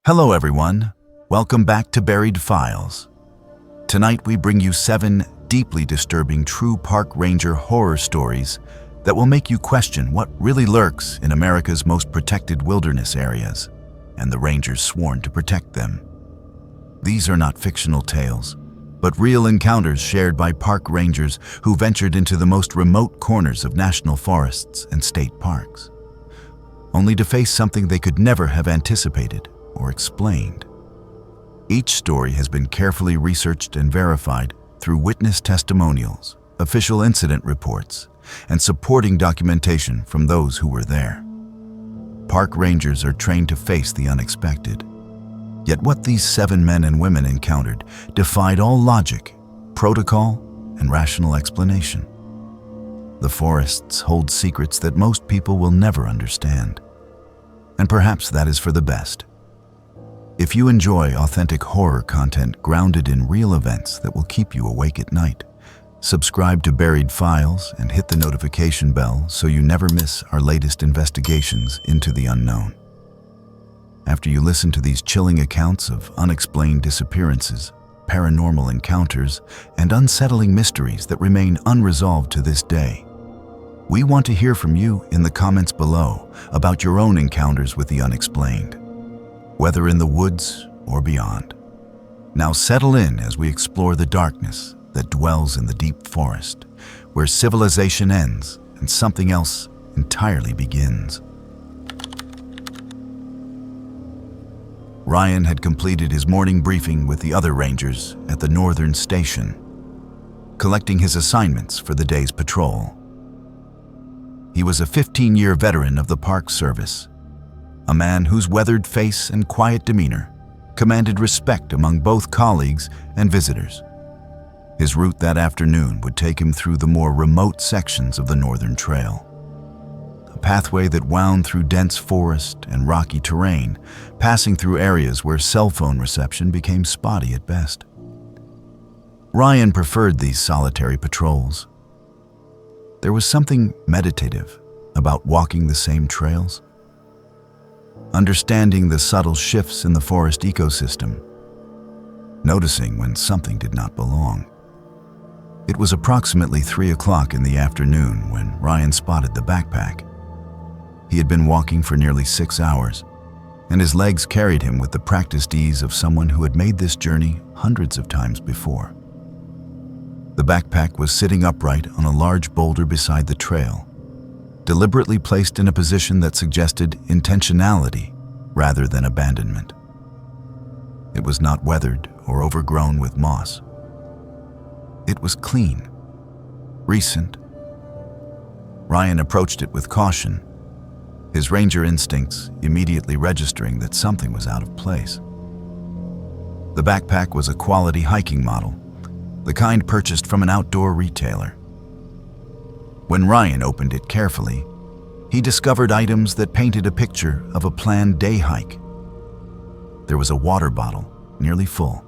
Hello everyone, welcome back to Buried Files. Tonight we bring you 7 deeply disturbing true park ranger horror stories that will make you question what really lurks in America's most protected wilderness areas and the rangers sworn to protect them. These are not fictional tales, but real encounters shared by park rangers who ventured into the most remote corners of national forests and state parks, only to face something they could never have anticipated or explained. Each story has been carefully researched and verified through witness testimonials, official incident reports, and supporting documentation from those who were there. Park rangers are trained to face the unexpected. Yet what these 7 men and women encountered defied all logic, protocol, and rational explanation. The forests hold secrets that most people will never understand. And perhaps that is for the best. If you enjoy authentic horror content grounded in real events that will keep you awake at night, subscribe to Buried Files and hit the notification bell so you never miss our latest investigations into the unknown. After you listen to these chilling accounts of unexplained disappearances, paranormal encounters, and unsettling mysteries that remain unresolved to this day, we want to hear from you in the comments below about your own encounters with the unexplained, whether in the woods or beyond. Now settle in as we explore the darkness that dwells in the deep forest, where civilization ends and something else entirely begins. Ryan had completed his morning briefing with the other rangers at the northern station, collecting his assignments for the day's patrol. He was a 15-year veteran of the Park Service, a man whose weathered face and quiet demeanor commanded respect among both colleagues and visitors. His route that afternoon would take him through the more remote sections of the Northern Trail, a pathway that wound through dense forest and rocky terrain, passing through areas where cell phone reception became spotty at best. Ryan preferred these solitary patrols. There was something meditative about walking the same trails, understanding the subtle shifts in the forest ecosystem, noticing when something did not belong. It was approximately 3 o'clock in the afternoon when Ryan spotted the backpack. He had been walking for nearly 6 hours, and his legs carried him with the practiced ease of someone who had made this journey hundreds of times before. The backpack was sitting upright on a large boulder beside the trail, deliberately placed in a position that suggested intentionality rather than abandonment. It was not weathered or overgrown with moss. It was clean, recent. Ryan approached it with caution, his ranger instincts immediately registering that something was out of place. The backpack was a quality hiking model, the kind purchased from an outdoor retailer. When Ryan opened it carefully, he discovered items that painted a picture of a planned day hike. There was a water bottle, nearly full,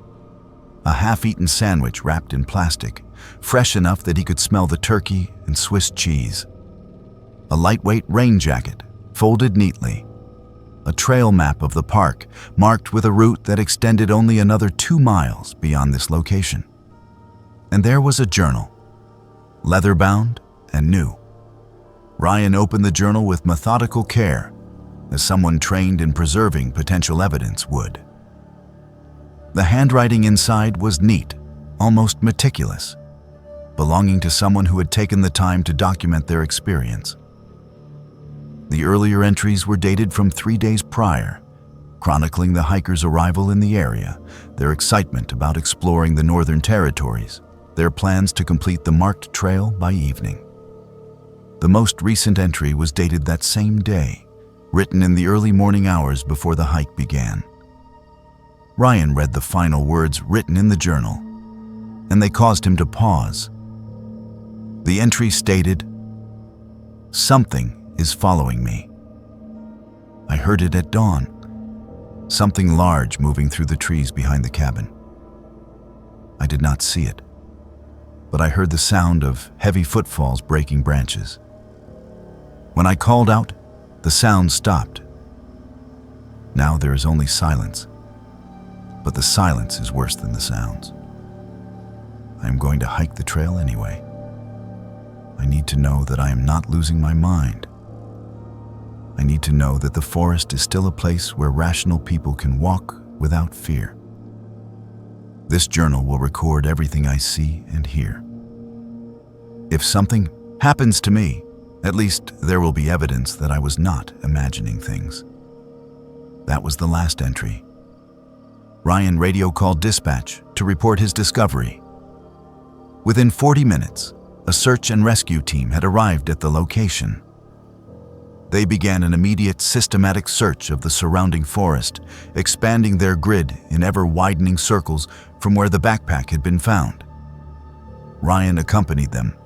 a half-eaten sandwich wrapped in plastic, fresh enough that he could smell the turkey and Swiss cheese, a lightweight rain jacket, folded neatly, a trail map of the park marked with a route that extended only another 2 miles beyond this location. And there was a journal, leather-bound and new. Ryan opened the journal with methodical care, as someone trained in preserving potential evidence would. The handwriting inside was neat, almost meticulous, belonging to someone who had taken the time to document their experience. The earlier entries were dated from 3 days prior, chronicling the hikers' arrival in the area, their excitement about exploring the Northern Territories, their plans to complete the marked trail by evening. The most recent entry was dated that same day, written in the early morning hours before the hike began. Ryan read the final words written in the journal, and they caused him to pause. The entry stated, "Something is following me. I heard it at dawn, something large moving through the trees behind the cabin. I did not see it, but I heard the sound of heavy footfalls breaking branches. When I called out, the sound stopped. Now there is only silence, but the silence is worse than the sounds. I am going to hike the trail anyway. I need to know that I am not losing my mind. I need to know that the forest is still a place where rational people can walk without fear. This journal will record everything I see and hear. If something happens to me, at least there will be evidence that I was not imagining things. That was the last entry. Ryan radio called dispatch to report his discovery. Within 40 minutes, a search and rescue team had arrived at the location. They began an immediate systematic search of the surrounding forest, expanding their grid in ever-widening circles from where the backpack had been found. Ryan accompanied them,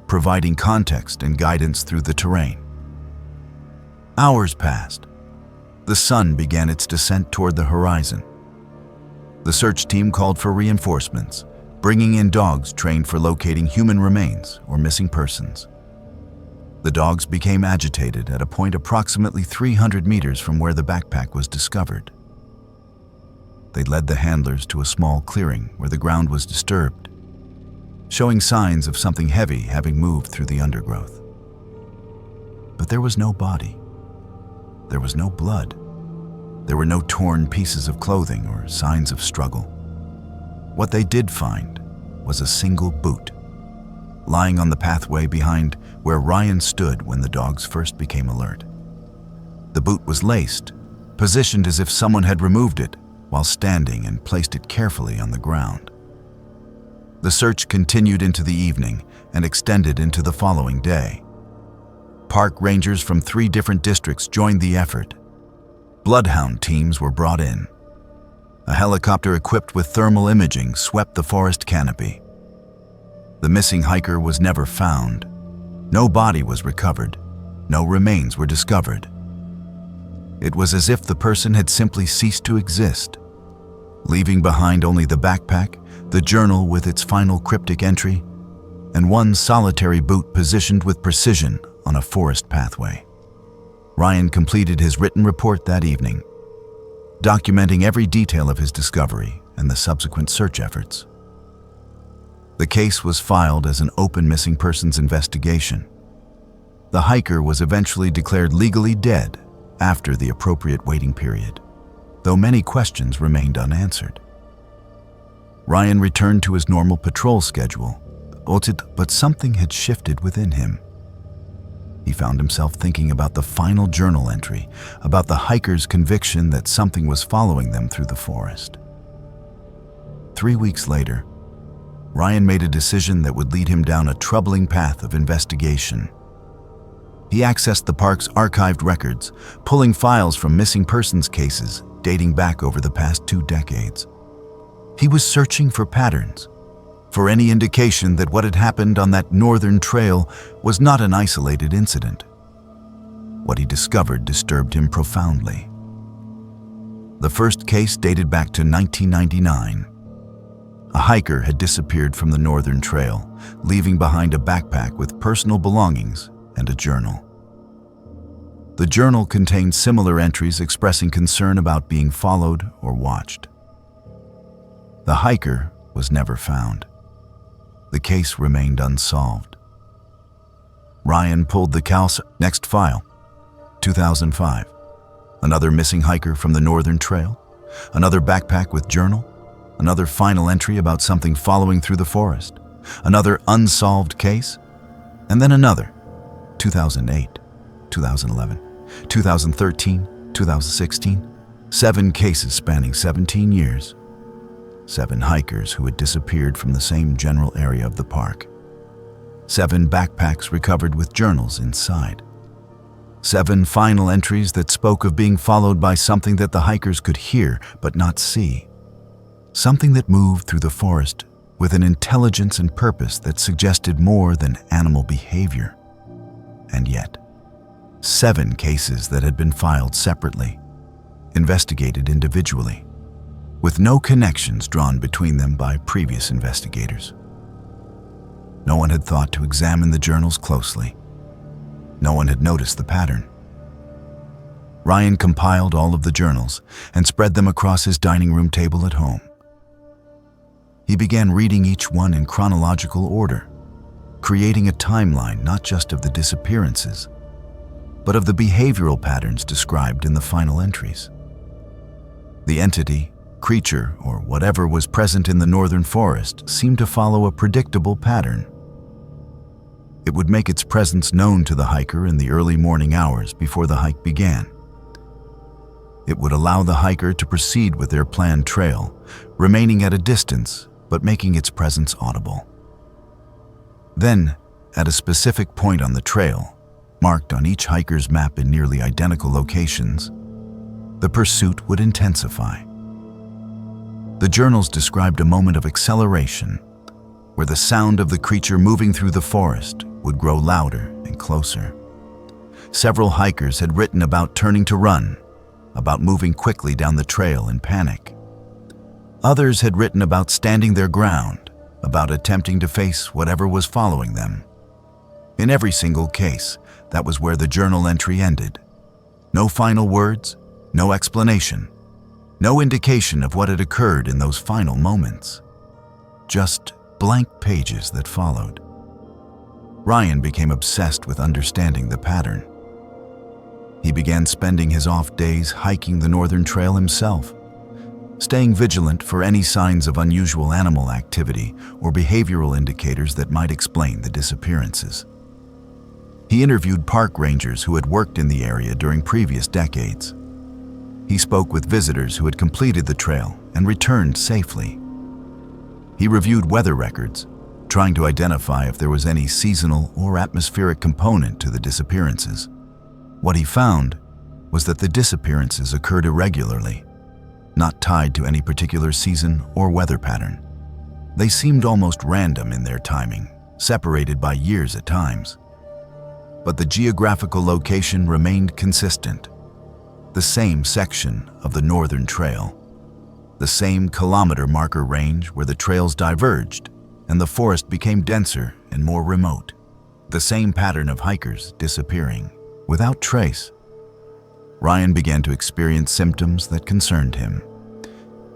providing context and guidance through the terrain. Hours passed. The sun began its descent toward the horizon. The search team called for reinforcements, bringing in dogs trained for locating human remains or missing persons. The dogs became agitated at a point approximately 300 meters from where the backpack was discovered. They led the handlers to a small clearing where the ground was disturbed, showing signs of something heavy having moved through the undergrowth. But there was no body. There was no blood. There were no torn pieces of clothing or signs of struggle. What they did find was a single boot, lying on the pathway behind where Ryan stood when the dogs first became alert. The boot was laced, positioned as if someone had removed it while standing and placed it carefully on the ground. The search continued into the evening and extended into the following day. Park rangers from 3 different districts joined the effort. Bloodhound teams were brought in. A helicopter equipped with thermal imaging swept the forest canopy. The missing hiker was never found. No body was recovered. No remains were discovered. It was as if the person had simply ceased to exist, leaving behind only the backpack, the journal with its final cryptic entry, and one solitary boot positioned with precision on a forest pathway. Ryan completed his written report that evening, documenting every detail of his discovery and the subsequent search efforts. The case was filed as an open missing persons investigation. The hiker was eventually declared legally dead after the appropriate waiting period, though many questions remained unanswered. Ryan returned to his normal patrol schedule, but something had shifted within him. He found himself thinking about the final journal entry, about the hiker's conviction that something was following them through the forest. 3 weeks later, Ryan made a decision that would lead him down a troubling path of investigation. He accessed the park's archived records, pulling files from missing persons cases dating back over the past 2 decades. He was searching for patterns, for any indication that what had happened on that northern trail was not an isolated incident. What he discovered disturbed him profoundly. The first case dated back to 1999. A hiker had disappeared from the northern trail, leaving behind a backpack with personal belongings and a journal. The journal contained similar entries expressing concern about being followed or watched. The hiker was never found. The case remained unsolved. Ryan pulled the next file, 2005. Another missing hiker from the northern trail, another backpack with journal, another final entry about something following through the forest, another unsolved case, and then another, 2008, 2011, 2013, 2016, 7 cases spanning 17 years. 7 hikers who had disappeared from the same general area of the park. 7 backpacks recovered with journals inside. 7 final entries that spoke of being followed by something that the hikers could hear but not see. Something that moved through the forest with an intelligence and purpose that suggested more than animal behavior. And yet, 7 cases that had been filed separately, investigated individually, with no connections drawn between them by previous investigators. No one had thought to examine the journals closely. No one had noticed the pattern. Ryan compiled all of the journals and spread them across his dining room table at home. He began reading each one in chronological order, creating a timeline not just of the disappearances, but of the behavioral patterns described in the final entries. The entity, creature, or whatever was present in the northern forest seemed to follow a predictable pattern. It would make its presence known to the hiker in the early morning hours before the hike began. It would allow the hiker to proceed with their planned trail, remaining at a distance but making its presence audible. Then, at a specific point on the trail, marked on each hiker's map in nearly identical locations, the pursuit would intensify. The journals described a moment of acceleration, where the sound of the creature moving through the forest would grow louder and closer. Several hikers had written about turning to run, about moving quickly down the trail in panic. Others had written about standing their ground, about attempting to face whatever was following them. In every single case, that was where the journal entry ended. No final words, no explanation, no indication of what had occurred in those final moments. Just blank pages that followed. Ryan became obsessed with understanding the pattern. He began spending his off days hiking the northern trail himself, staying vigilant for any signs of unusual animal activity or behavioral indicators that might explain the disappearances. He interviewed park rangers who had worked in the area during previous decades. He spoke with visitors who had completed the trail and returned safely. He reviewed weather records, trying to identify if there was any seasonal or atmospheric component to the disappearances. What he found was that the disappearances occurred irregularly, not tied to any particular season or weather pattern. They seemed almost random in their timing, separated by years at times. But the geographical location remained consistent. The same section of the northern trail, the same kilometer marker range where the trails diverged and the forest became denser and more remote. The same pattern of hikers disappearing without trace. Ryan began to experience symptoms that concerned him.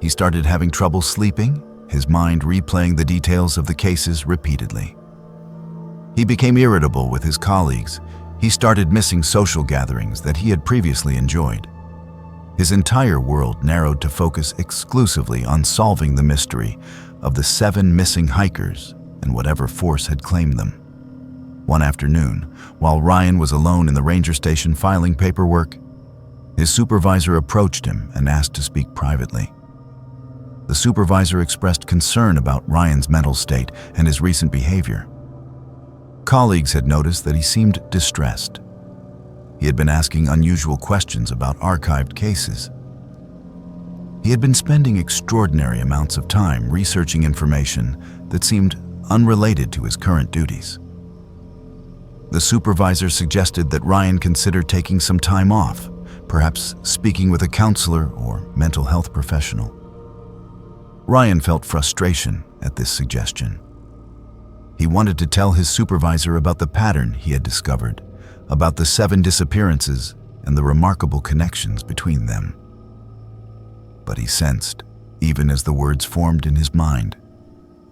He started having trouble sleeping, his mind replaying the details of the cases repeatedly. He became irritable with his colleagues. He started missing social gatherings that he had previously enjoyed. His entire world narrowed to focus exclusively on solving the mystery of the 7 missing hikers and whatever force had claimed them. One afternoon, while Ryan was alone in the ranger station filing paperwork, his supervisor approached him and asked to speak privately. The supervisor expressed concern about Ryan's mental state and his recent behavior. Colleagues had noticed that he seemed distressed. He had been asking unusual questions about archived cases. He had been spending extraordinary amounts of time researching information that seemed unrelated to his current duties. The supervisor suggested that Ryan consider taking some time off, perhaps speaking with a counselor or mental health professional. Ryan felt frustration at this suggestion. He wanted to tell his supervisor about the pattern he had discovered, about the 7 disappearances and the remarkable connections between them. But he sensed, even as the words formed in his mind,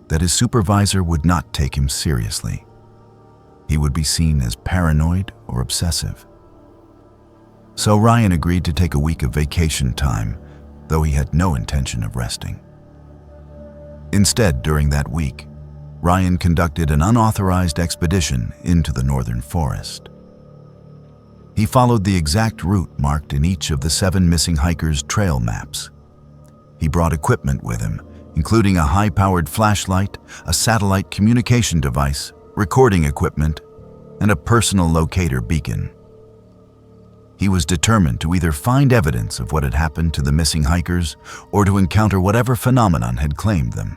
that his supervisor would not take him seriously. He would be seen as paranoid or obsessive. So Ryan agreed to take a week of vacation time, though he had no intention of resting. Instead, during that week, Ryan conducted an unauthorized expedition into the northern forest. He followed the exact route marked in each of the 7 missing hikers' trail maps. He brought equipment with him, including a high-powered flashlight, a satellite communication device, recording equipment, and a personal locator beacon. He was determined to either find evidence of what had happened to the missing hikers or to encounter whatever phenomenon had claimed them.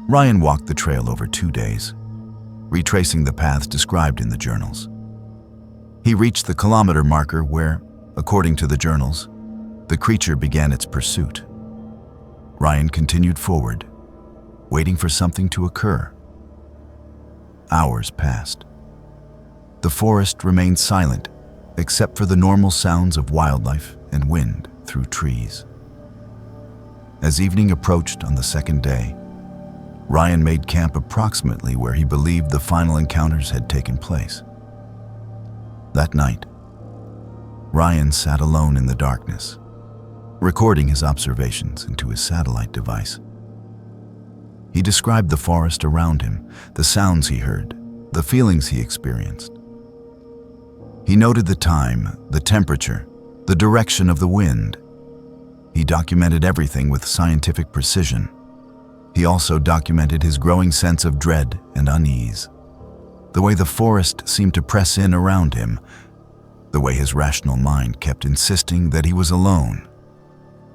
Ryan walked the trail over 2 days, retracing the paths described in the journals. He reached the kilometer marker where, according to the journals, the creature began its pursuit. Ryan continued forward, waiting for something to occur. Hours passed. The forest remained silent, except for the normal sounds of wildlife and wind through trees. As evening approached on the second day, Ryan made camp approximately where he believed the final encounters had taken place. That night, Ryan sat alone in the darkness, recording his observations into his satellite device. He described the forest around him, the sounds he heard, the feelings he experienced. He noted the time, the temperature, the direction of the wind. He documented everything with scientific precision. He also documented his growing sense of dread and unease, the way the forest seemed to press in around him, the way his rational mind kept insisting that he was alone,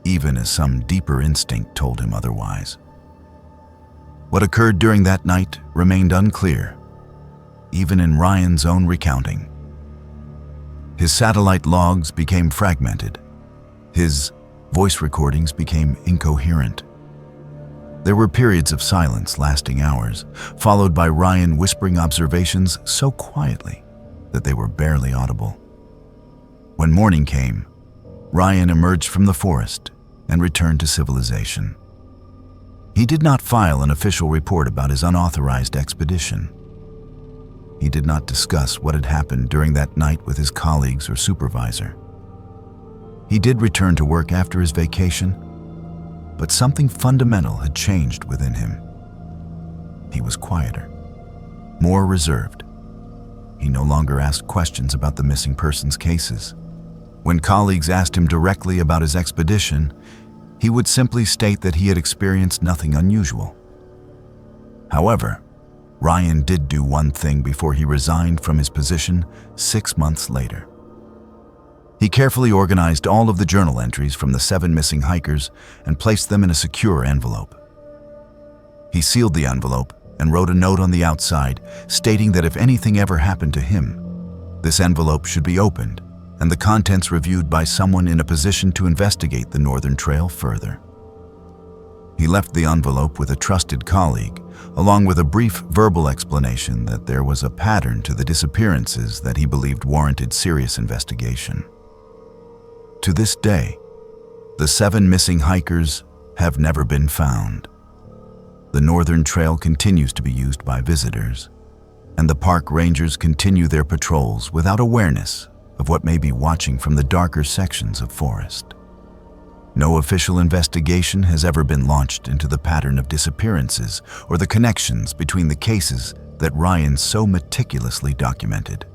even as some deeper instinct told him otherwise. What occurred during that night remained unclear, even in Ryan's own recounting. His satellite logs became fragmented. His voice recordings became incoherent. There were periods of silence lasting hours, followed by Ryan whispering observations so quietly that they were barely audible. When morning came, Ryan emerged from the forest and returned to civilization. He did not file an official report about his unauthorized expedition. He did not discuss what had happened during that night with his colleagues or supervisor. He did return to work after his vacation, but something fundamental had changed within him. He was quieter, more reserved. He no longer asked questions about the missing persons cases. When colleagues asked him directly about his expedition, he would simply state that he had experienced nothing unusual. However, Ryan did do one thing before he resigned from his position 6 months later. He carefully organized all of the journal entries from the 7 missing hikers and placed them in a secure envelope. He sealed the envelope and wrote a note on the outside stating that if anything ever happened to him, this envelope should be opened and the contents reviewed by someone in a position to investigate the Northern Trail further. He left the envelope with a trusted colleague, along with a brief verbal explanation that there was a pattern to the disappearances that he believed warranted serious investigation. To this day, the 7 missing hikers have never been found. The Northern Trail continues to be used by visitors, and the park rangers continue their patrols without awareness of what may be watching from the darker sections of forest. No official investigation has ever been launched into the pattern of disappearances or the connections between the cases that Ryan so meticulously documented.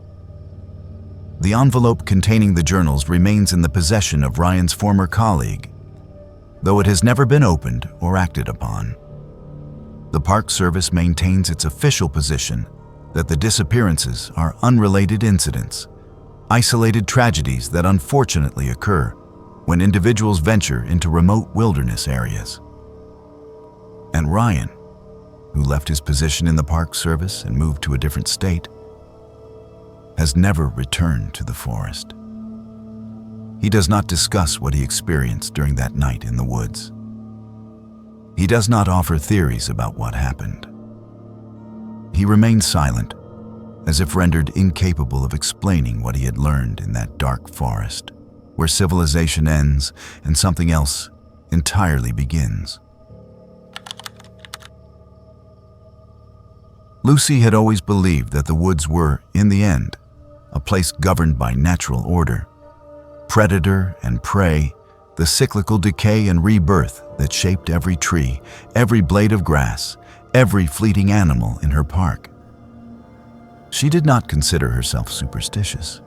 The envelope containing the journals remains in the possession of Ryan's former colleague, though it has never been opened or acted upon. The Park Service maintains its official position that the disappearances are unrelated incidents, isolated tragedies that unfortunately occur when individuals venture into remote wilderness areas. And Ryan, who left his position in the Park Service and moved to a different state, has never returned to the forest. He does not discuss what he experienced during that night in the woods. He does not offer theories about what happened. He remains silent, as if rendered incapable of explaining what he had learned in that dark forest, where civilization ends and something else entirely begins. Lucy had always believed that the woods were, in the end, a place governed by natural order. Predator and prey, the cyclical decay and rebirth that shaped every tree, every blade of grass, every fleeting animal in her park. She did not consider herself superstitious.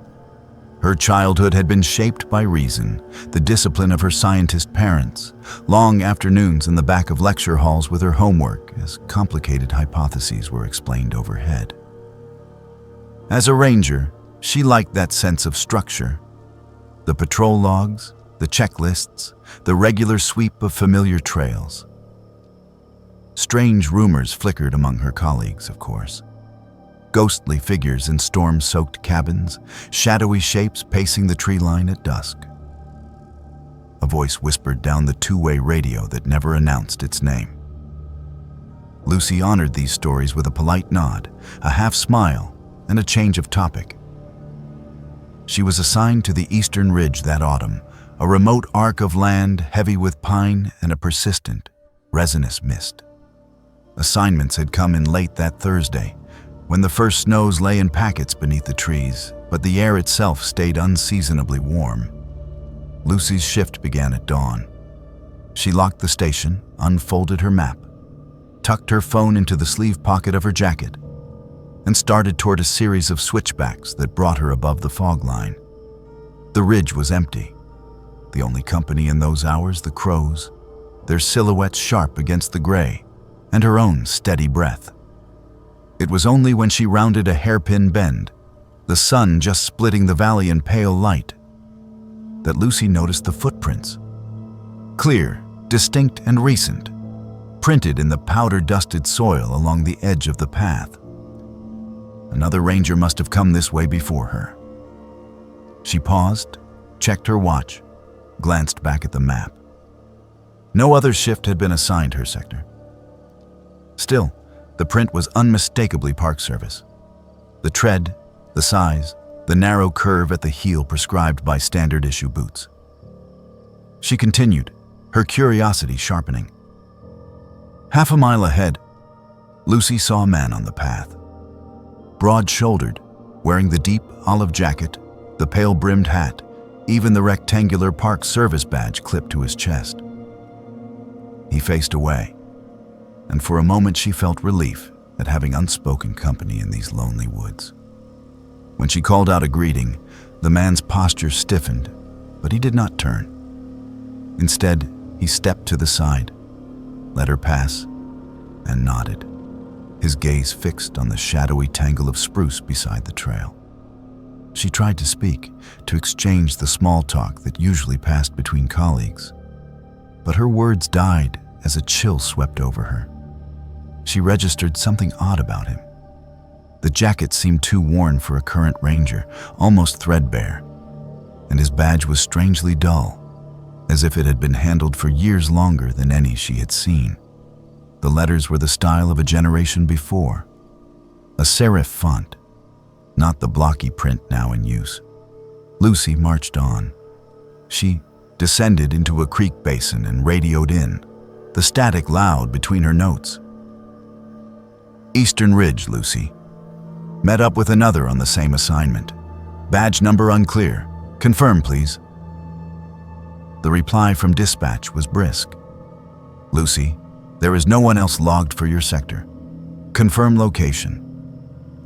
Her childhood had been shaped by reason, the discipline of her scientist parents, long afternoons in the back of lecture halls with her homework as complicated hypotheses were explained overhead. As a ranger, she liked that sense of structure. The patrol logs, the checklists, the regular sweep of familiar trails. Strange rumors flickered among her colleagues, of course. Ghostly figures in storm-soaked cabins, shadowy shapes pacing the tree line at dusk. A voice whispered down the two-way radio that never announced its name. Lucy honored these stories with a polite nod, a half smile, and a change of topic. She was assigned to the Eastern Ridge that autumn, a remote arc of land heavy with pine and a persistent, resinous mist. Assignments had come in late that Thursday, when the first snows lay in packets beneath the trees, but the air itself stayed unseasonably warm. Lucy's shift began at dawn. She locked the station, unfolded her map, tucked her phone into the sleeve pocket of her jacket, and started toward a series of switchbacks that brought her above the fog line. The ridge was empty. The only company in those hours, the crows, their silhouettes sharp against the gray, and her own steady breath. It was only when she rounded a hairpin bend, the sun just splitting the valley in pale light, that Lucy noticed the footprints. Clear, distinct, and recent, printed in the powder-dusted soil along the edge of the path. Another ranger must have come this way before her. She paused, checked her watch, glanced back at the map. No other shift had been assigned her sector. Still, the print was unmistakably Park Service. The tread, the size, the narrow curve at the heel prescribed by standard issue boots. She continued, her curiosity sharpening. Half a mile ahead, Lucy saw a man on the path. Broad-shouldered, wearing the deep olive jacket, the pale-brimmed hat, even the rectangular Park Service badge clipped to his chest. He faced away, and for a moment she felt relief at having unspoken company in these lonely woods. When she called out a greeting, the man's posture stiffened, but he did not turn. Instead, he stepped to the side, let her pass, and nodded, his gaze fixed on the shadowy tangle of spruce beside the trail. She tried to speak, to exchange the small talk that usually passed between colleagues, but her words died as a chill swept over her. She registered something odd about him. The jacket seemed too worn for a current ranger, almost threadbare, and his badge was strangely dull, as if it had been handled for years longer than any she had seen. The letters were the style of a generation before, a serif font, not the blocky print now in use. Lucy marched on. She descended into a creek basin and radioed in, the static loud between her notes. Eastern Ridge, Lucy. Met up with another on the same assignment. Badge number unclear. Confirm, please. The reply from dispatch was brisk. Lucy, there is no one else logged for your sector. Confirm location.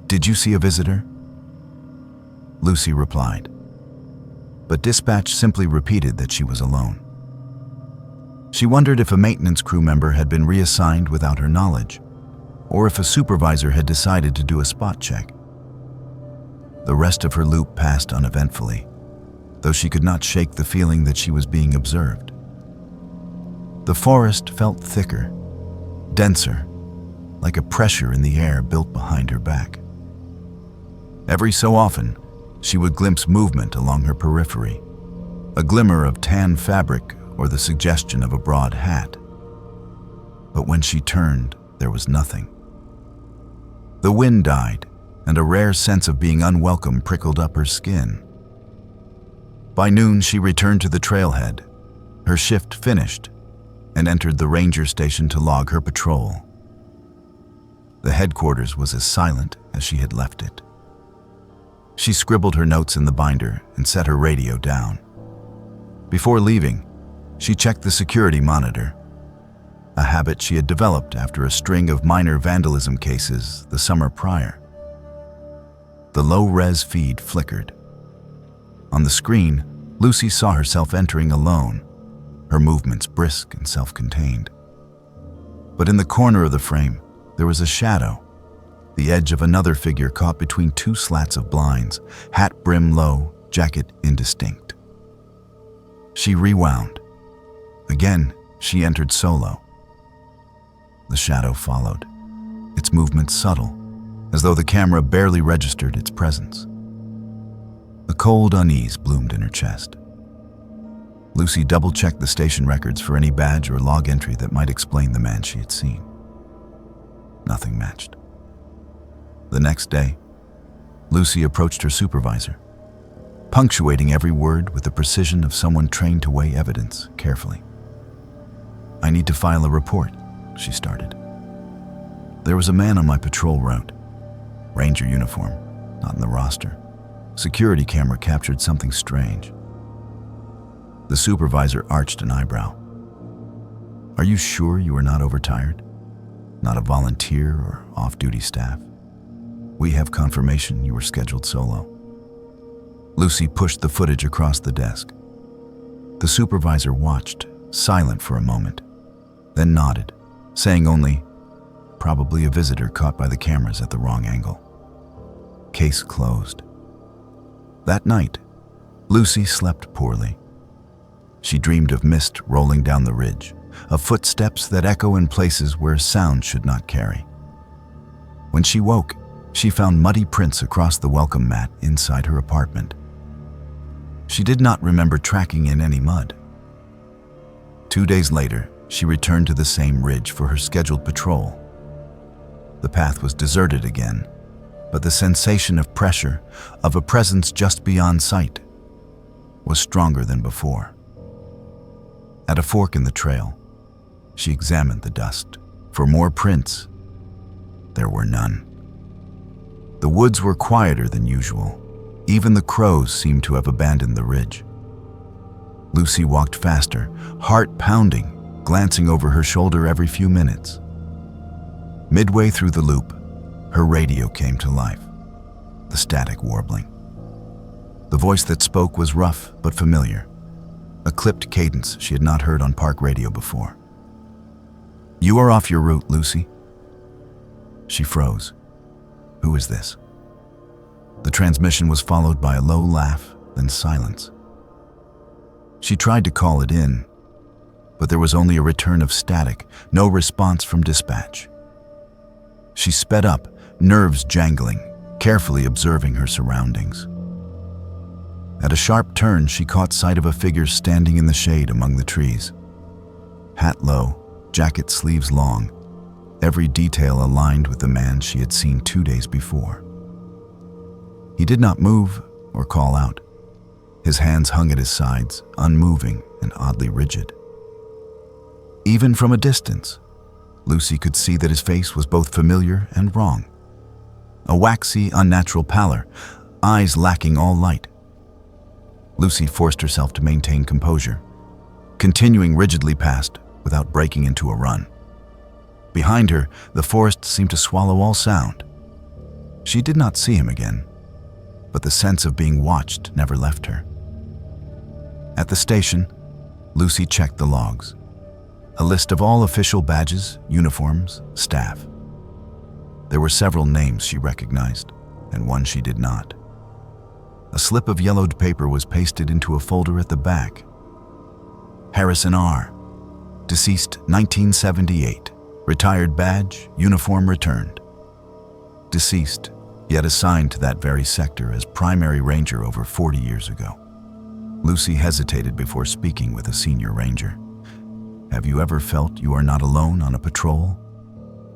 Did you see a visitor? Lucy replied, but dispatch simply repeated that she was alone. She wondered if a maintenance crew member had been reassigned without her knowledge, or if a supervisor had decided to do a spot check. The rest of her loop passed uneventfully, though she could not shake the feeling that she was being observed. The forest felt thicker, denser, like a pressure in the air built behind her back. Every so often, she would glimpse movement along her periphery, a glimmer of tan fabric or the suggestion of a broad hat. But when she turned, there was nothing. The wind died, and a rare sense of being unwelcome prickled up her skin. By noon, she returned to the trailhead, her shift finished, and entered the ranger station to log her patrol. The headquarters was as silent as she had left it. She scribbled her notes in the binder and set her radio down. Before leaving, she checked the security monitor, a habit she had developed after a string of minor vandalism cases the summer prior. The low-res feed flickered. On the screen, Lucy saw herself entering alone, her movements brisk and self-contained. But in the corner of the frame, there was a shadow, the edge of another figure caught between two slats of blinds, hat brim low, jacket indistinct. She rewound. Again, she entered solo. The shadow followed, its movement subtle, as though the camera barely registered its presence. A cold unease bloomed in her chest. Lucy double-checked the station records for any badge or log entry that might explain the man she had seen. Nothing matched. The next day, Lucy approached her supervisor. punctuating every word with the precision of someone trained to weigh evidence carefully. "I need to file a report," she started. "There was a man on my patrol route. Ranger uniform, not in the roster. Security camera captured something strange." The supervisor arched an eyebrow. "Are you sure you are not overtired? Not a volunteer or off-duty staff? We have confirmation you were scheduled solo." Lucy pushed the footage across the desk. The supervisor watched, silent for a moment, then nodded, saying only, "Probably a visitor caught by the cameras at the wrong angle." Case closed. That night, Lucy slept poorly. She dreamed of mist rolling down the ridge, of footsteps that echo in places where sound should not carry. When she woke, she found muddy prints across the welcome mat inside her apartment. She did not remember tracking in any mud. 2 days later, she returned to the same ridge for her scheduled patrol. The path was deserted again, but the sensation of pressure, of a presence just beyond sight, was stronger than before. At a fork in the trail, she examined the dust. For more prints, there were none. The woods were quieter than usual. Even the crows seemed to have abandoned the ridge. Lucy walked faster, heart pounding, glancing over her shoulder every few minutes. Midway through the loop, her radio came to life, the static warbling. The voice that spoke was rough but familiar, a clipped cadence she had not heard on park radio before. "You are off your route, Lucy." She froze. Who is this? The transmission was followed by a low laugh, then silence. She tried to call it in, but there was only a return of static, no response from dispatch. She sped up, nerves jangling, carefully observing her surroundings. At a sharp turn, she caught sight of a figure standing in the shade among the trees. Hat low, jacket sleeves long, every detail aligned with the man she had seen 2 days before. He did not move or call out. His hands hung at his sides, unmoving and oddly rigid. Even from a distance, Lucy could see that his face was both familiar and wrong. A waxy, unnatural pallor, eyes lacking all light. Lucy forced herself to maintain composure, continuing rigidly past without breaking into a run. Behind her, the forest seemed to swallow all sound. She did not see him again, but the sense of being watched never left her. At the station, Lucy checked the logs. A list of all official badges, uniforms, staff. There were several names she recognized, and one she did not. A slip of yellowed paper was pasted into a folder at the back. Harrison R., deceased 1978, retired badge, uniform returned. Deceased, yet assigned to that very sector as primary ranger over 40 years ago. Lucy hesitated before speaking with a senior ranger. Have you ever felt you are not alone on a patrol,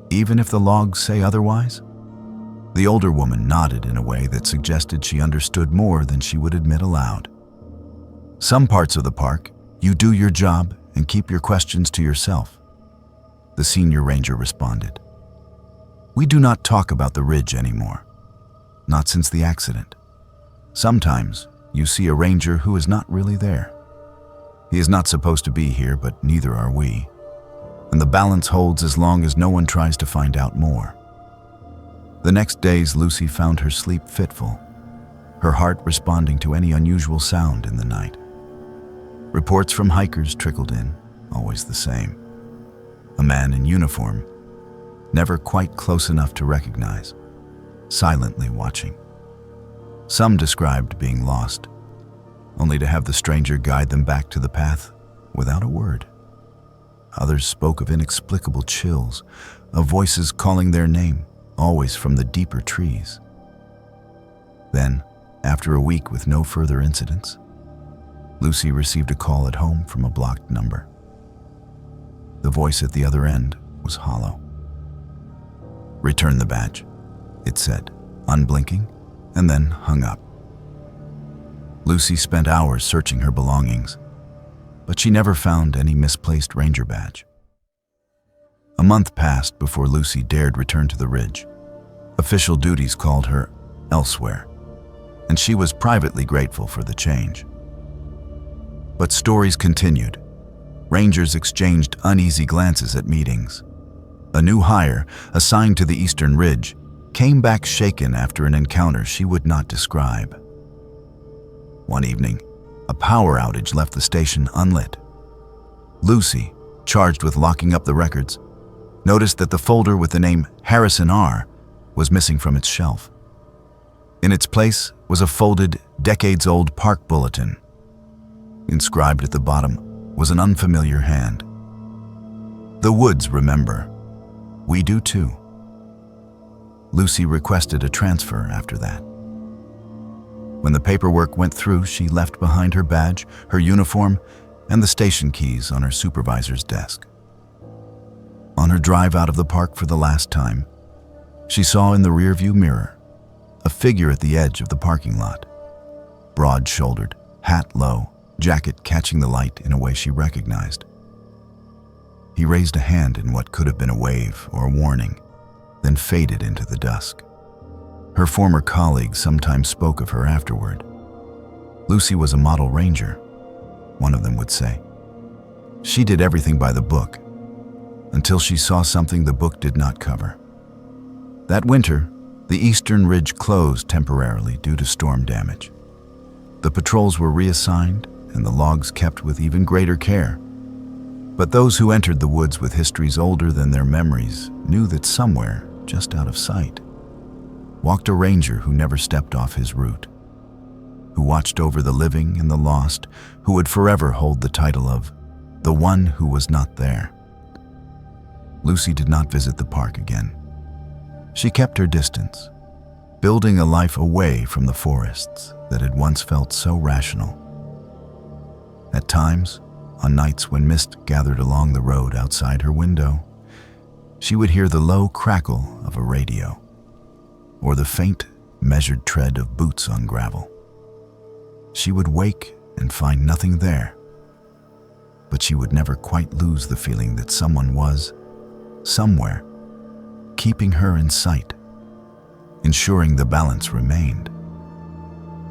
even if the logs say otherwise? The older woman nodded in a way that suggested she understood more than she would admit aloud. Some parts of the park, you do your job and keep your questions to yourself, the senior ranger responded. We do not talk about the ridge anymore, not since the accident. Sometimes you see a ranger who is not really there. He is not supposed to be here, but neither are we. And the balance holds as long as no one tries to find out more. The next days, Lucy found her sleep fitful, her heart responding to any unusual sound in the night. Reports from hikers trickled in, always the same. A man in uniform, never quite close enough to recognize, silently watching. Some described being lost, only to have the stranger guide them back to the path without a word. Others spoke of inexplicable chills, of voices calling their name, always from the deeper trees. Then, after a week with no further incidents, Lucy received a call at home from a blocked number. The voice at the other end was hollow. Return the badge, it said, unblinking, and then hung up. Lucy spent hours searching her belongings, but she never found any misplaced ranger badge. A month passed before Lucy dared return to the ridge. Official duties called her elsewhere, and she was privately grateful for the change. But stories continued. Rangers exchanged uneasy glances at meetings. A new hire, assigned to the Eastern Ridge, came back shaken after an encounter she would not describe. One evening, a power outage left the station unlit. Lucy, charged with locking up the records, noticed that the folder with the name Harrison R. was missing from its shelf. In its place was a folded, decades-old park bulletin. Inscribed at the bottom was an unfamiliar hand. "The woods remember. We do too." Lucy requested a transfer after that. When the paperwork went through, she left behind her badge, her uniform, and the station keys on her supervisor's desk. On her drive out of the park for the last time, she saw in the rearview mirror a figure at the edge of the parking lot. Broad-shouldered, hat low, jacket catching the light in a way she recognized. He raised a hand in what could have been a wave or a warning, then faded into the dusk. Her former colleagues sometimes spoke of her afterward. Lucy was a model ranger, one of them would say. She did everything by the book, until she saw something the book did not cover. That winter, the Eastern Ridge closed temporarily due to storm damage. The patrols were reassigned and the logs kept with even greater care. But those who entered the woods with histories older than their memories knew that somewhere, just out of sight, walked a ranger who never stepped off his route, who watched over the living and the lost, who would forever hold the title of the one who was not there. Lucy did not visit the park again. She kept her distance, building a life away from the forests that had once felt so rational. At times, on nights when mist gathered along the road outside her window, she would hear the low crackle of a radio, or the faint, measured tread of boots on gravel. She would wake and find nothing there, but she would never quite lose the feeling that someone was, somewhere, keeping her in sight, ensuring the balance remained.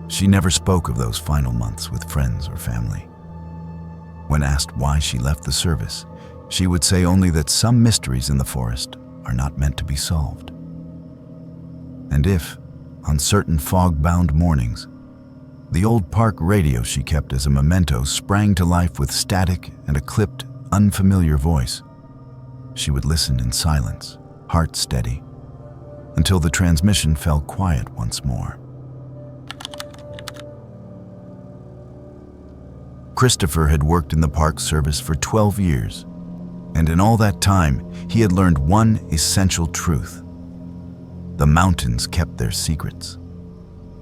She never spoke of those final months with friends or family. When asked why she left the service, she would say only that some mysteries in the forest are not meant to be solved. And if, on certain fog-bound mornings, the old park radio she kept as a memento sprang to life with static and a clipped, unfamiliar voice, she would listen in silence, heart steady, until the transmission fell quiet once more. Christopher had worked in the park service for 12 years, and in all that time, he had learned one essential truth. The mountains kept their secrets.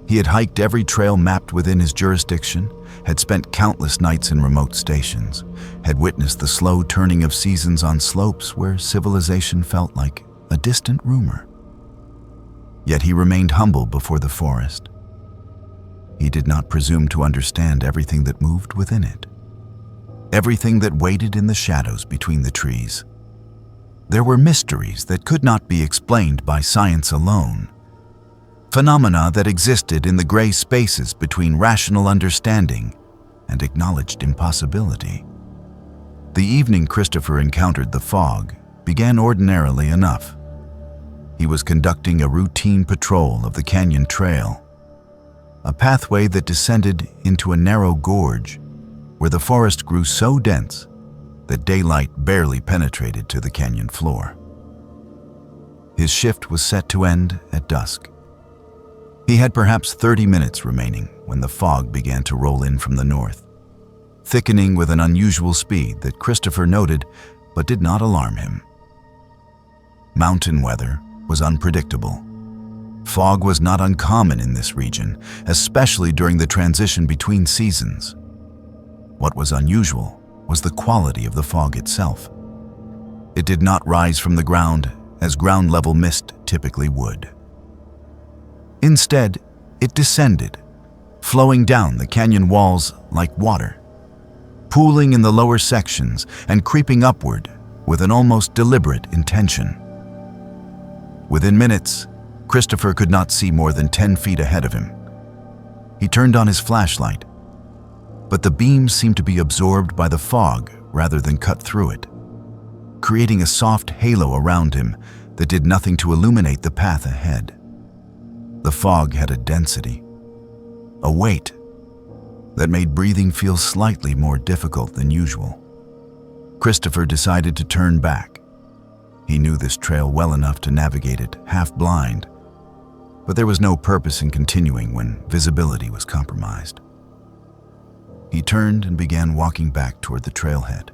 He had hiked every trail mapped within his jurisdiction, had spent countless nights in remote stations, had witnessed the slow turning of seasons on slopes where civilization felt like a distant rumor. Yet he remained humble before the forest. He did not presume to understand everything that moved within it, everything that waited in the shadows between the trees. There were mysteries that could not be explained by science alone, phenomena that existed in the gray spaces between rational understanding and acknowledged impossibility. The evening Christopher encountered the fog began ordinarily enough. He was conducting a routine patrol of the canyon trail, a pathway that descended into a narrow gorge where the forest grew so dense that daylight barely penetrated to the canyon floor. His shift was set to end at dusk. He had perhaps 30 minutes remaining when the fog began to roll in from the north, thickening with an unusual speed that Christopher noted but did not alarm him. Mountain weather was unpredictable. Fog was not uncommon in this region, especially during the transition between seasons. What was unusual was the quality of the fog itself. It did not rise from the ground as ground-level mist typically would. Instead, it descended, flowing down the canyon walls like water, pooling in the lower sections and creeping upward with an almost deliberate intention. Within minutes, Christopher could not see more than 10 feet ahead of him. He turned on his flashlight, but the beams seemed to be absorbed by the fog rather than cut through it, creating a soft halo around him that did nothing to illuminate the path ahead. The fog had a density, a weight, that made breathing feel slightly more difficult than usual. Christopher decided to turn back. He knew this trail well enough to navigate it half-blind, but there was no purpose in continuing when visibility was compromised. He turned and began walking back toward the trailhead,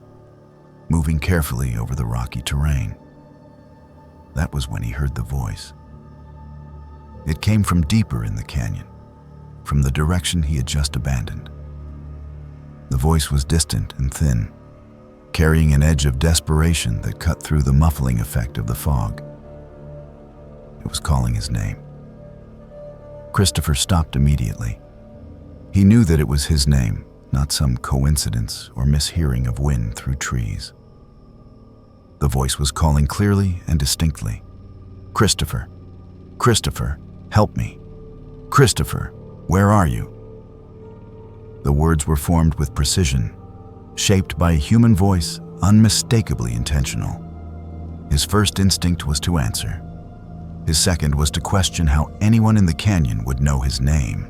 moving carefully over the rocky terrain. That was when he heard the voice. It came from deeper in the canyon, from the direction he had just abandoned. The voice was distant and thin, carrying an edge of desperation that cut through the muffling effect of the fog. It was calling his name. Christopher stopped immediately. He knew that it was his name, not some coincidence or mishearing of wind through trees. The voice was calling clearly and distinctly. "Christopher, Christopher, help me. Christopher, where are you?" The words were formed with precision, shaped by a human voice unmistakably intentional. His first instinct was to answer. His second was to question how anyone in the canyon would know his name.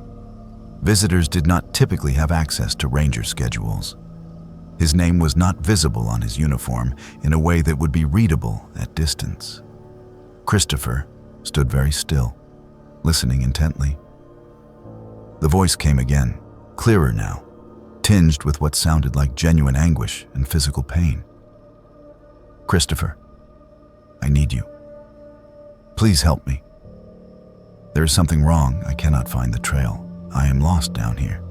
Visitors did not typically have access to ranger schedules. His name was not visible on his uniform in a way that would be readable at distance. Christopher stood very still, listening intently. The voice came again, clearer now, tinged with what sounded like genuine anguish and physical pain. "Christopher, I need you. Please help me. There is something wrong. I cannot find the trail. I am lost down here."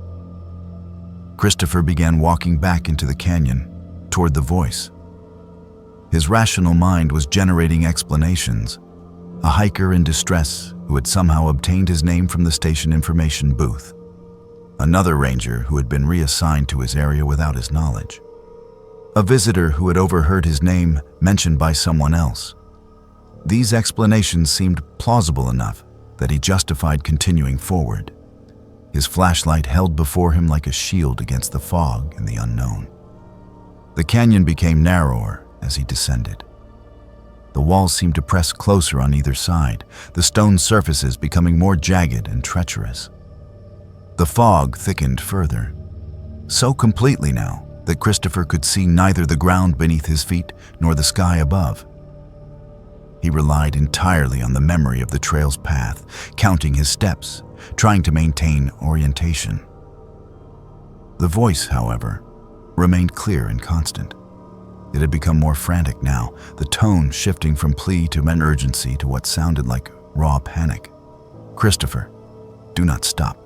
Christopher began walking back into the canyon, toward the voice. His rational mind was generating explanations. A hiker in distress who had somehow obtained his name from the station information booth. Another ranger who had been reassigned to his area without his knowledge. A visitor who had overheard his name mentioned by someone else. These explanations seemed plausible enough that he justified continuing forward, his flashlight held before him like a shield against the fog and the unknown. The canyon became narrower as he descended. The walls seemed to press closer on either side, the stone surfaces becoming more jagged and treacherous. The fog thickened further, so completely now that Christopher could see neither the ground beneath his feet nor the sky above. He relied entirely on the memory of the trail's path, counting his steps, trying to maintain orientation. The voice, however, remained clear and constant. It had become more frantic now, the tone shifting from plea to urgency to what sounded like raw panic. "Christopher, do not stop.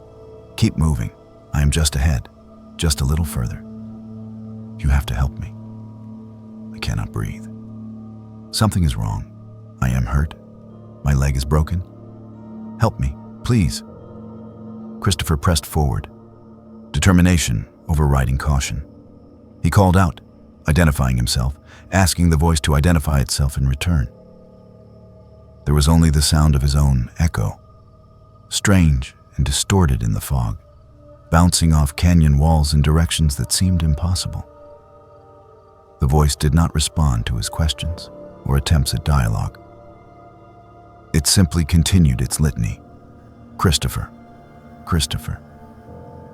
Keep moving. I am just ahead, just a little further. You have to help me. I cannot breathe. Something is wrong. I am hurt. My leg is broken. Help me, please." Christopher pressed forward, determination overriding caution. He called out, identifying himself, asking the voice to identify itself in return. There was only the sound of his own echo, strange and distorted in the fog, bouncing off canyon walls in directions that seemed impossible. The voice did not respond to his questions or attempts at dialogue. It simply continued its litany. "Christopher, Christopher,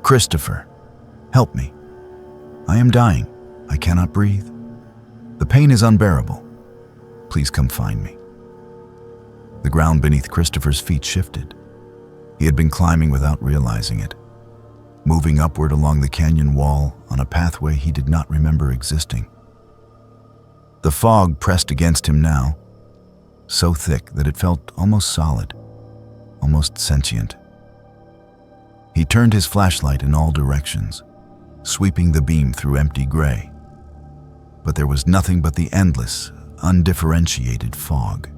Christopher, help me. I am dying. I cannot breathe. The pain is unbearable. Please come find me." The ground beneath Christopher's feet shifted. He had been climbing without realizing it, moving upward along the canyon wall on a pathway he did not remember existing. The fog pressed against him now, so thick that it felt almost solid, almost sentient. He turned his flashlight in all directions, sweeping the beam through empty gray. But there was nothing but the endless, undifferentiated fog.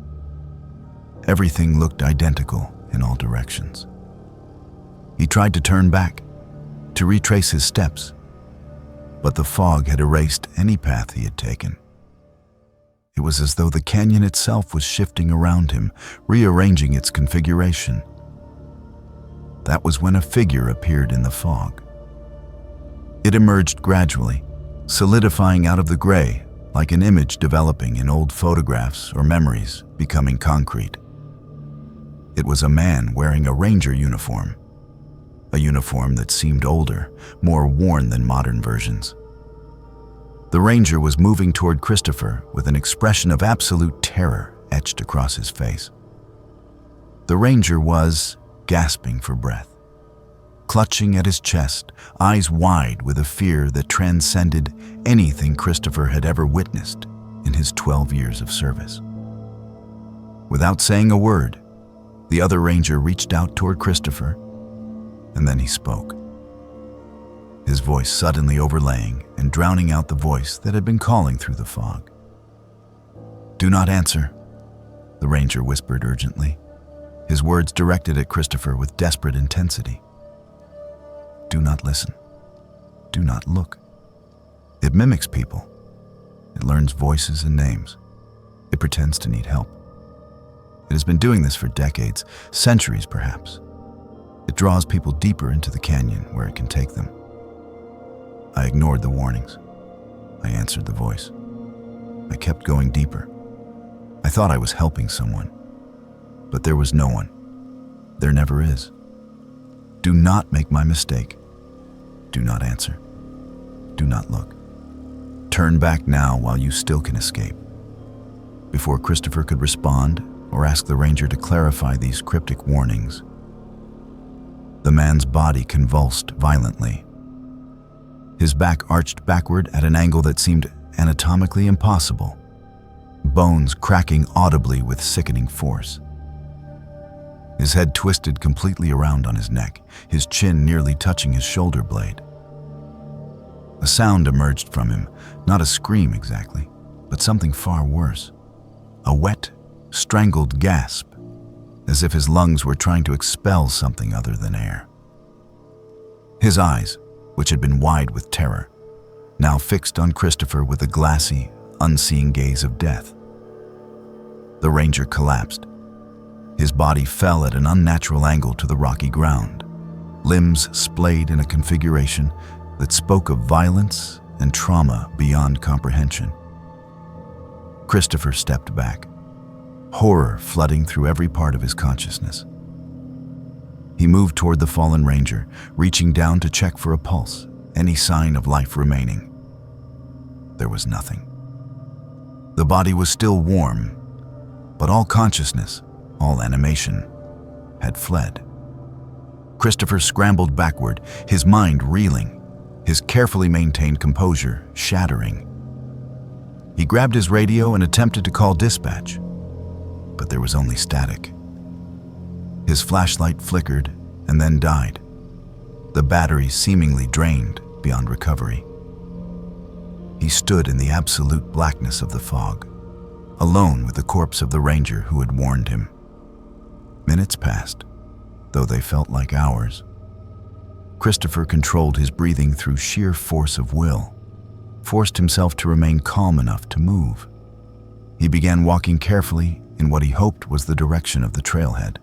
Everything looked identical in all directions. He tried to turn back, to retrace his steps, but the fog had erased any path he had taken. It was as though the canyon itself was shifting around him, rearranging its configuration. That was when a figure appeared in the fog. It emerged gradually, solidifying out of the gray, like an image developing in old photographs or memories becoming concrete. It was a man wearing a ranger uniform, a uniform that seemed older, more worn than modern versions. The ranger was moving toward Christopher with an expression of absolute terror etched across his face. The ranger was gasping for breath, clutching at his chest, eyes wide with a fear that transcended anything Christopher had ever witnessed in his 12 years of service. Without saying a word, the other ranger reached out toward Christopher, and then he spoke, his voice suddenly overlaying and drowning out the voice that had been calling through the fog. "Do not answer," the ranger whispered urgently, his words directed at Christopher with desperate intensity. "Do not listen. Do not look. It mimics people. It learns voices and names. It pretends to need help. It has been doing this for decades, centuries perhaps. It draws people deeper into the canyon where it can take them." I ignored the warnings. I answered the voice. I kept going deeper. I thought I was helping someone, but there was no one. There never is. Do not make my mistake. Do not answer. Do not look. Turn back now while you still can escape. Before Christopher could respond or ask the ranger to clarify these cryptic warnings, the man's body convulsed violently. His back arched backward at an angle that seemed anatomically impossible, bones cracking audibly with sickening force. His head twisted completely around on his neck, his chin nearly touching his shoulder blade. A sound emerged from him, not a scream exactly, but something far worse. A wet, strangled gasp, as if his lungs were trying to expel something other than air. His eyes, which had been wide with terror, now fixed on Christopher with a glassy, unseeing gaze of death. The ranger collapsed. His body fell at an unnatural angle to the rocky ground, limbs splayed in a configuration that spoke of violence and trauma beyond comprehension. Christopher stepped back, horror flooding through every part of his consciousness. He moved toward the fallen ranger, reaching down to check for a pulse, any sign of life remaining. There was nothing. The body was still warm, but all consciousness, all animation, had fled. Christopher scrambled backward, his mind reeling, his carefully maintained composure shattering. He grabbed his radio and attempted to call dispatch, but there was only static. His flashlight flickered and then died, the battery seemingly drained beyond recovery. He stood in the absolute blackness of the fog, alone with the corpse of the ranger who had warned him. Minutes passed, though they felt like hours. Christopher controlled his breathing through sheer force of will, forced himself to remain calm enough to move. He began walking carefully in what he hoped was the direction of the trailhead.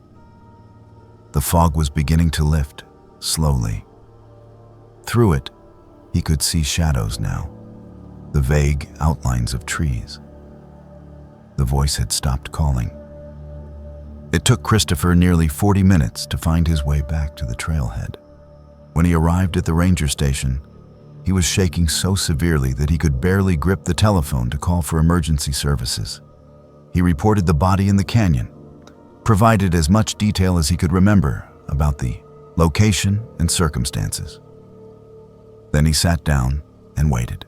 The fog was beginning to lift, slowly. Through it, he could see shadows now, the vague outlines of trees. The voice had stopped calling. It took Christopher nearly 40 minutes to find his way back to the trailhead. When he arrived at the ranger station, he was shaking so severely that he could barely grip the telephone to call for emergency services. He reported the body in the canyon, provided as much detail as he could remember about the location and circumstances. Then he sat down and waited.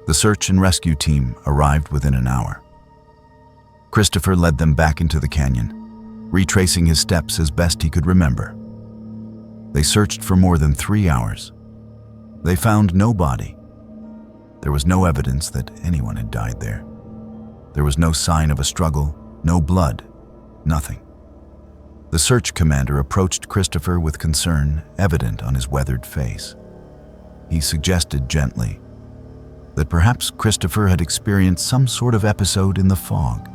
The search and rescue team arrived within an hour. Christopher led them back into the canyon, retracing his steps as best he could remember. They searched for more than 3 hours. They found no body. There was no evidence that anyone had died there. There was no sign of a struggle, no blood, nothing. The search commander approached Christopher with concern evident on his weathered face. He suggested gently that perhaps Christopher had experienced some sort of episode in the fog,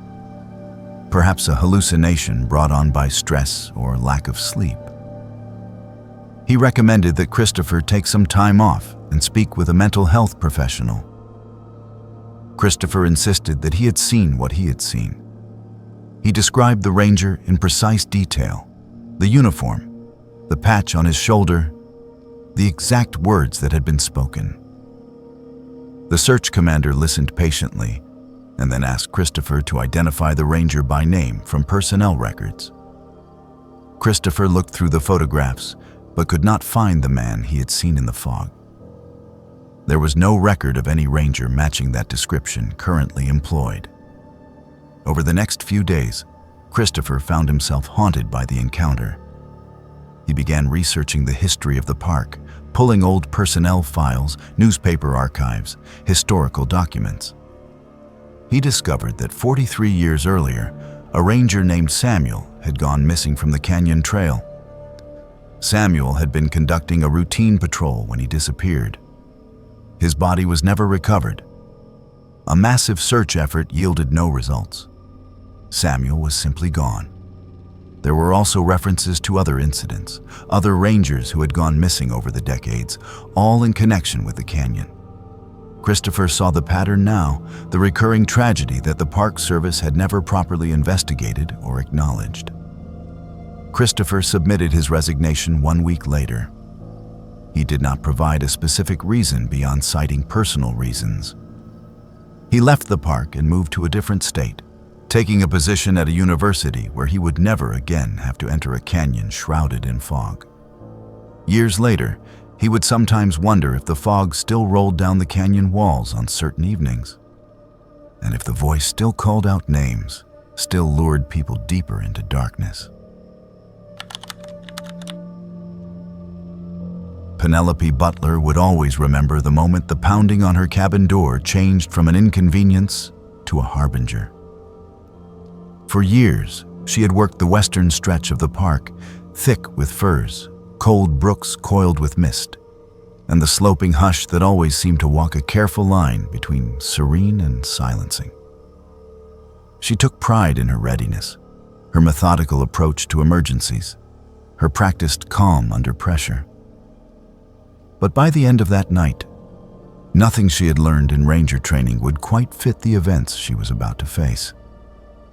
perhaps a hallucination brought on by stress or lack of sleep. He recommended that Christopher take some time off and speak with a mental health professional. Christopher insisted that he had seen what he had seen. He described the ranger in precise detail: the uniform, the patch on his shoulder, the exact words that had been spoken. The search commander listened patiently and then asked Christopher to identify the ranger by name from personnel records. Christopher looked through the photographs but could not find the man he had seen in the fog. There was no record of any ranger matching that description currently employed. Over the next few days, Christopher found himself haunted by the encounter. He began researching the history of the park, pulling old personnel files, newspaper archives, historical documents. He discovered that 43 years earlier, a ranger named Samuel had gone missing from the canyon trail. Samuel had been conducting a routine patrol when he disappeared. His body was never recovered. A massive search effort yielded no results. Samuel was simply gone. There were also references to other incidents, other rangers who had gone missing over the decades, all in connection with the canyon. Christopher saw the pattern now, the recurring tragedy that the Park Service had never properly investigated or acknowledged. Christopher submitted his resignation 1 week later. He did not provide a specific reason beyond citing personal reasons. He left the park and moved to a different state, taking a position at a university where he would never again have to enter a canyon shrouded in fog. Years later, he would sometimes wonder if the fog still rolled down the canyon walls on certain evenings, and if the voice still called out names, still lured people deeper into darkness. Penelope Butler would always remember the moment the pounding on her cabin door changed from an inconvenience to a harbinger. For years, she had worked the western stretch of the park, thick with firs, cold brooks coiled with mist, and the sloping hush that always seemed to walk a careful line between serene and silencing. She took pride in her readiness, her methodical approach to emergencies, her practiced calm under pressure. But by the end of that night, nothing she had learned in ranger training would quite fit the events she was about to face.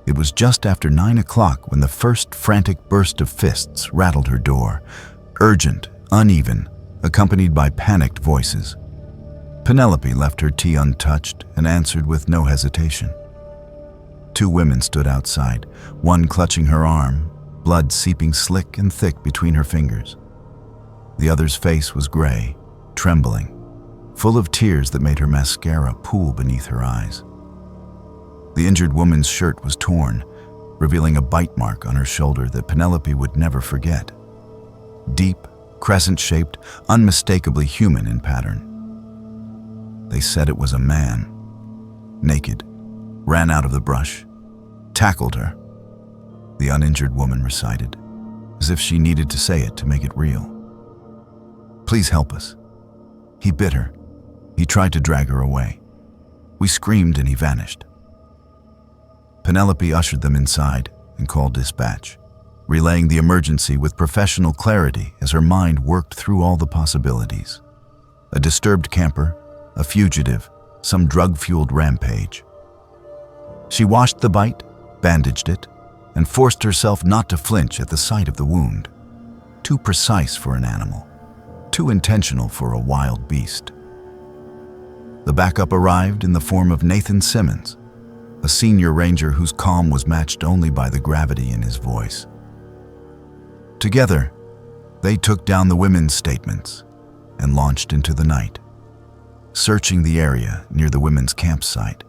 It was just after 9 o'clock when the first frantic burst of fists rattled her door, urgent, uneven, accompanied by panicked voices. Penelope left her tea untouched and answered with no hesitation. 2 women stood outside, one clutching her arm, blood seeping slick and thick between her fingers. The other's face was gray, trembling, full of tears that made her mascara pool beneath her eyes. The injured woman's shirt was torn, revealing a bite mark on her shoulder that Penelope would never forget. Deep, crescent-shaped, unmistakably human in pattern. They said it was a man, naked, ran out of the brush, tackled her. The uninjured woman recited, as if she needed to say it to make it real. "Please help us. He bit her. He tried to drag her away. We screamed and he vanished." Penelope ushered them inside and called dispatch, relaying the emergency with professional clarity as her mind worked through all the possibilities. A disturbed camper, a fugitive, some drug-fueled rampage. She washed the bite, bandaged it, and forced herself not to flinch at the sight of the wound. Too precise for an animal. Too intentional for a wild beast. The backup arrived in the form of Nathan Simmons, a senior ranger whose calm was matched only by the gravity in his voice. Together, they took down the women's statements and launched into the night, searching the area near the women's campsite.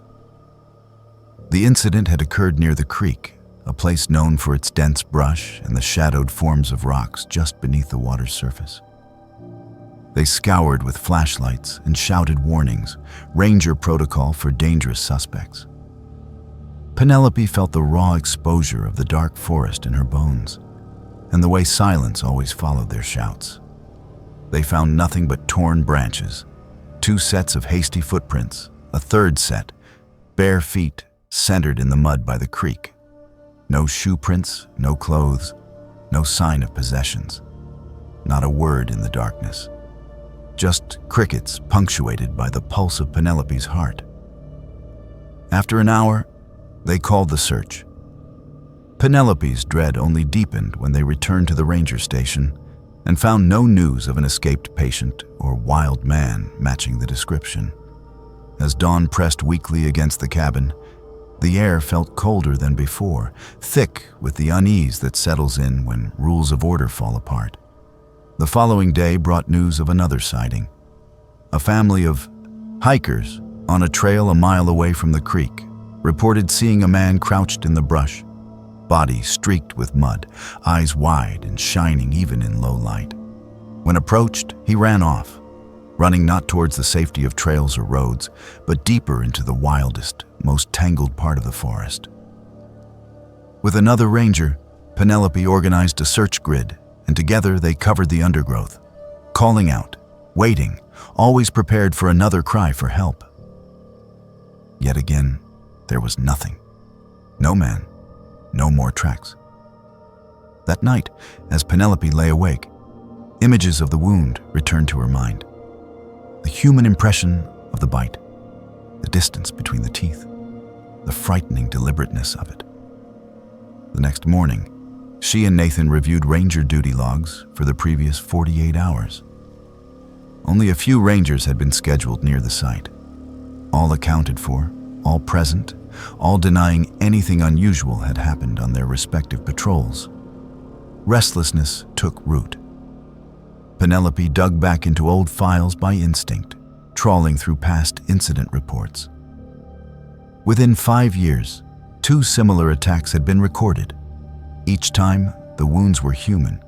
The incident had occurred near the creek, a place known for its dense brush and the shadowed forms of rocks just beneath the water's surface. They scoured with flashlights and shouted warnings, ranger protocol for dangerous suspects. Penelope felt the raw exposure of the dark forest in her bones. and the way silence always followed their shouts. They found nothing but torn branches, 2 sets of hasty footprints, a third set, bare feet centered in the mud by the creek. No shoe prints, no clothes, no sign of possessions. Not a word in the darkness. Just crickets punctuated by the pulse of Penelope's heart. After an hour, they called the search. Penelope's dread only deepened when they returned to the ranger station and found no news of an escaped patient or wild man matching the description. As dawn pressed weakly against the cabin, the air felt colder than before, thick with the unease that settles in when rules of order fall apart. The following day brought news of another sighting. A family of hikers on a trail a mile away from the creek reported seeing a man crouched in the brush, body streaked with mud, eyes wide and shining even in low light. When approached, he ran off, running not towards the safety of trails or roads, but deeper into the wildest, most tangled part of the forest. With another ranger, Penelope organized a search grid, and together they covered the undergrowth, calling out, waiting, always prepared for another cry for help. Yet again, there was nothing. No man, no more tracks. That night, as Penelope lay awake, images of the wound returned to her mind. The human impression of the bite, the distance between the teeth, the frightening deliberateness of it. The next morning, she and Nathan reviewed ranger duty logs for the previous 48 hours. Only a few rangers had been scheduled near the site. All accounted for, all present, all denying anything unusual had happened on their respective patrols. Restlessness took root. Penelope dug back into old files by instinct, trawling through past incident reports. Within 5 years, 2 similar attacks had been recorded. Each time, the wounds were human.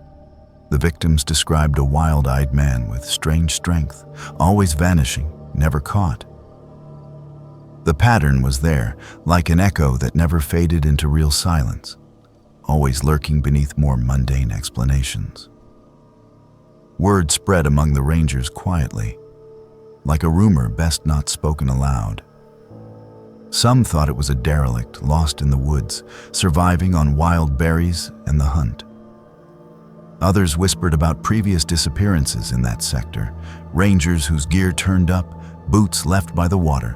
The victims described a wild-eyed man with strange strength, always vanishing, never caught. The pattern was there, like an echo that never faded into real silence, always lurking beneath more mundane explanations. Word spread among the rangers quietly, like a rumor best not spoken aloud. Some thought it was a derelict lost in the woods, surviving on wild berries and the hunt. Others whispered about previous disappearances in that sector, rangers whose gear turned up, boots left by the water,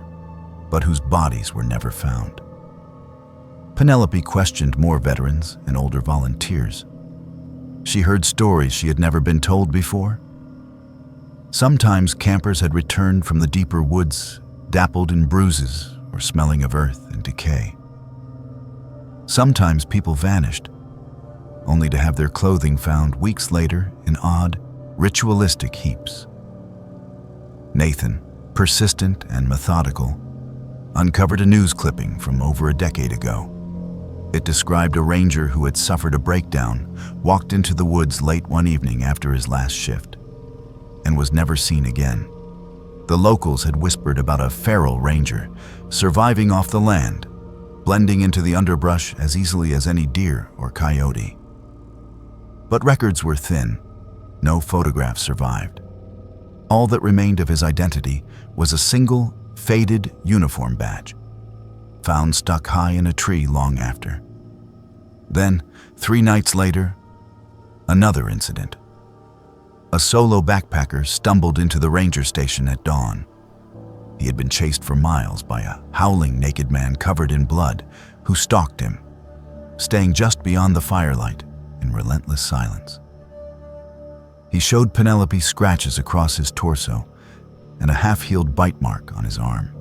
but whose bodies were never found. Penelope questioned more veterans and older volunteers. She heard stories she had never been told before. Sometimes campers had returned from the deeper woods, dappled in bruises or smelling of earth and decay. Sometimes people vanished, only to have their clothing found weeks later in odd, ritualistic heaps. Nathan, persistent and methodical, uncovered a news clipping from over a decade ago. It described a ranger who had suffered a breakdown, walked into the woods late one evening after his last shift, and was never seen again. The locals had whispered about a feral ranger, surviving off the land, blending into the underbrush as easily as any deer or coyote. But records were thin. No photographs survived. All that remained of his identity was a single, faded uniform badge, found stuck high in a tree long after. Then, 3 nights later, another incident. A solo backpacker stumbled into the ranger station at dawn. He had been chased for miles by a howling naked man covered in blood who stalked him, staying just beyond the firelight in relentless silence. He showed Penelope scratches across his torso and a half-healed bite mark on his arm.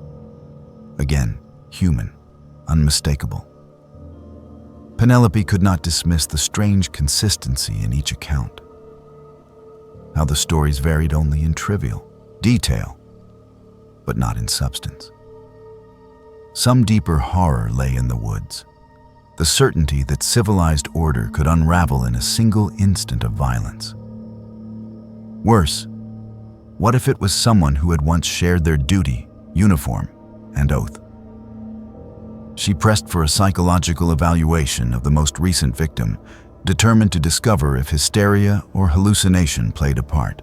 Again, human, unmistakable. Penelope could not dismiss the strange consistency in each account. How the stories varied only in trivial detail, but not in substance. Some deeper horror lay in the woods, the certainty that civilized order could unravel in a single instant of violence. Worse, what if it was someone who had once shared their duty, uniform, and oath? She pressed for a psychological evaluation of the most recent victim, determined to discover if hysteria or hallucination played a part,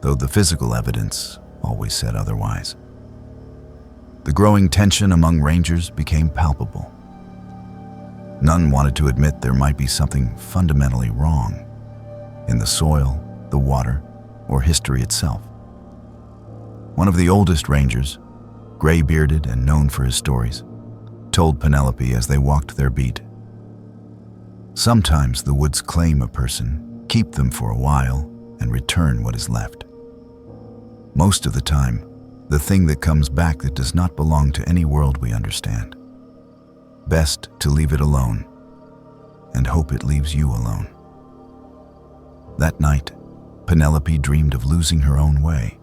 though the physical evidence always said otherwise. The growing tension among rangers became palpable. None wanted to admit there might be something fundamentally wrong in the soil, the water, or history itself. One of the oldest rangers, gray-bearded and known for his stories, told Penelope as they walked their beat, "Sometimes the woods claim a person, keep them for a while, and return what is left. Most of the time, the thing that comes back that does not belong to any world we understand. Best to leave it alone, and hope it leaves you alone." That night, Penelope dreamed of losing her own way,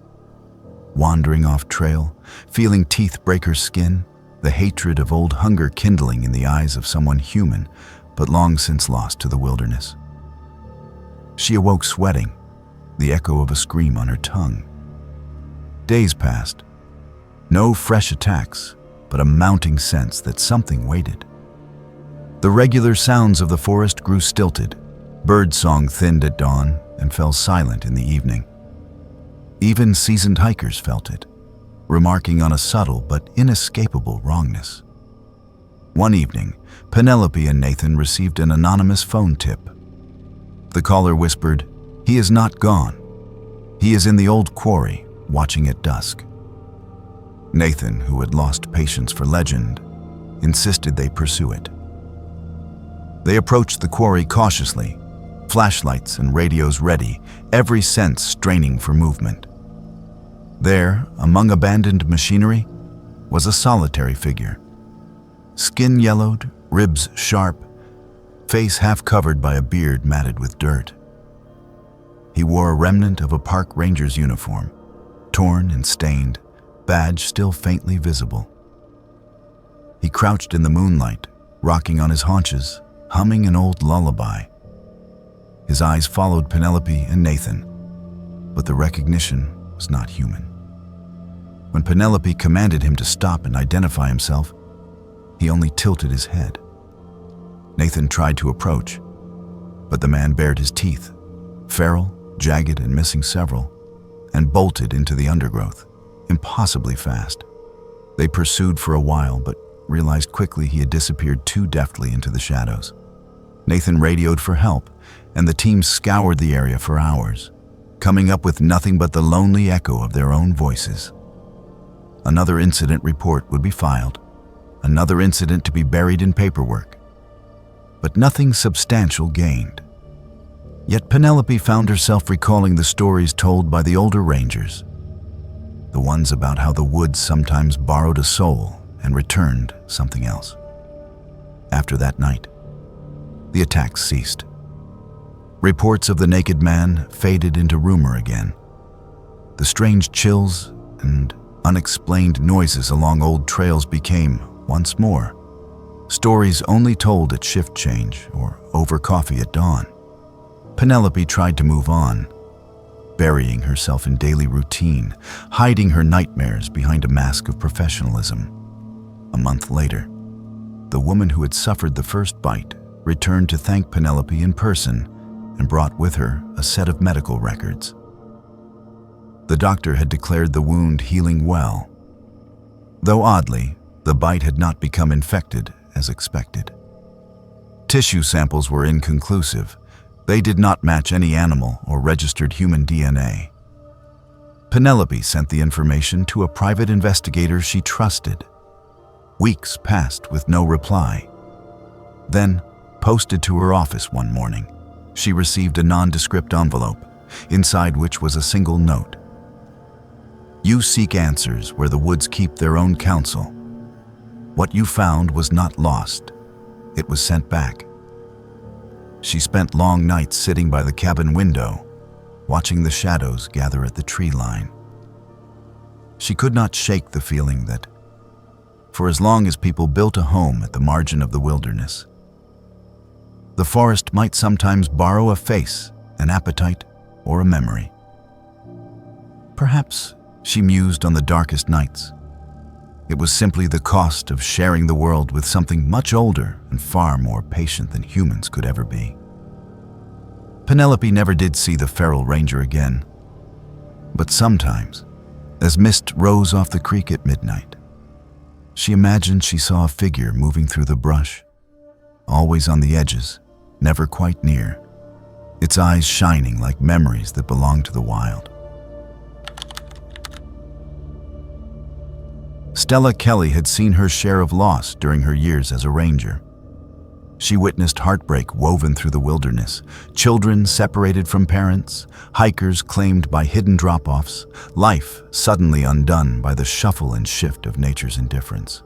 wandering off trail, feeling teeth break her skin, the hatred of old hunger kindling in the eyes of someone human, but long since lost to the wilderness. She awoke sweating, the echo of a scream on her tongue. Days passed. No fresh attacks, but a mounting sense that something waited. The regular sounds of the forest grew stilted. Birdsong thinned at dawn and fell silent in the evening. Even seasoned hikers felt it, remarking on a subtle but inescapable wrongness. One evening, Penelope and Nathan received an anonymous phone tip. The caller whispered, "He is not gone. He is in the old quarry, watching at dusk." Nathan, who had lost patience for legend, insisted they pursue it. They approached the quarry cautiously, flashlights and radios ready, every sense straining for movement. There, among abandoned machinery, was a solitary figure. Skin yellowed, ribs sharp, face half covered by a beard matted with dirt. He wore a remnant of a park ranger's uniform, torn and stained, badge still faintly visible. He crouched in the moonlight, rocking on his haunches, humming an old lullaby. His eyes followed Penelope and Nathan, but the recognition was not human. When Penelope commanded him to stop and identify himself, he only tilted his head. Nathan tried to approach, but the man bared his teeth, feral, jagged, and missing several, and bolted into the undergrowth, impossibly fast. They pursued for a while, but realized quickly he had disappeared too deftly into the shadows. Nathan radioed for help, and the team scoured the area for hours, coming up with nothing but the lonely echo of their own voices. Another incident report would be filed, another incident to be buried in paperwork, but nothing substantial gained. Yet Penelope found herself recalling the stories told by the older rangers, the ones about how the woods sometimes borrowed a soul and returned something else. After that night, the attacks ceased. Reports of the naked man faded into rumor again. The strange chills and unexplained noises along old trails became, once more, stories only told at shift change or over coffee at dawn. Penelope tried to move on, burying herself in daily routine, hiding her nightmares behind a mask of professionalism. A month later, the woman who had suffered the first bite returned to thank Penelope in person and brought with her a set of medical records. The doctor had declared the wound healing well, though oddly, the bite had not become infected as expected. Tissue samples were inconclusive. They did not match any animal or registered human DNA. Penelope sent the information to a private investigator she trusted. Weeks passed with no reply. Then, posted to her office one morning, she received a nondescript envelope, inside which was a single note. "You seek answers where the woods keep their own counsel. What you found was not lost. It was sent back." She spent long nights sitting by the cabin window, watching the shadows gather at the tree line. She could not shake the feeling that, for as long as people built a home at the margin of the wilderness, the forest might sometimes borrow a face, an appetite, or a memory. Perhaps, she mused on the darkest nights, it was simply the cost of sharing the world with something much older and far more patient than humans could ever be. Penelope never did see the feral ranger again. But sometimes, as mist rose off the creek at midnight, she imagined she saw a figure moving through the brush, always on the edges, never quite near, its eyes shining like memories that belonged to the wild. Stella Kelly had seen her share of loss during her years as a ranger. She witnessed heartbreak woven through the wilderness, children separated from parents, hikers claimed by hidden drop-offs, life suddenly undone by the shuffle and shift of nature's indifference.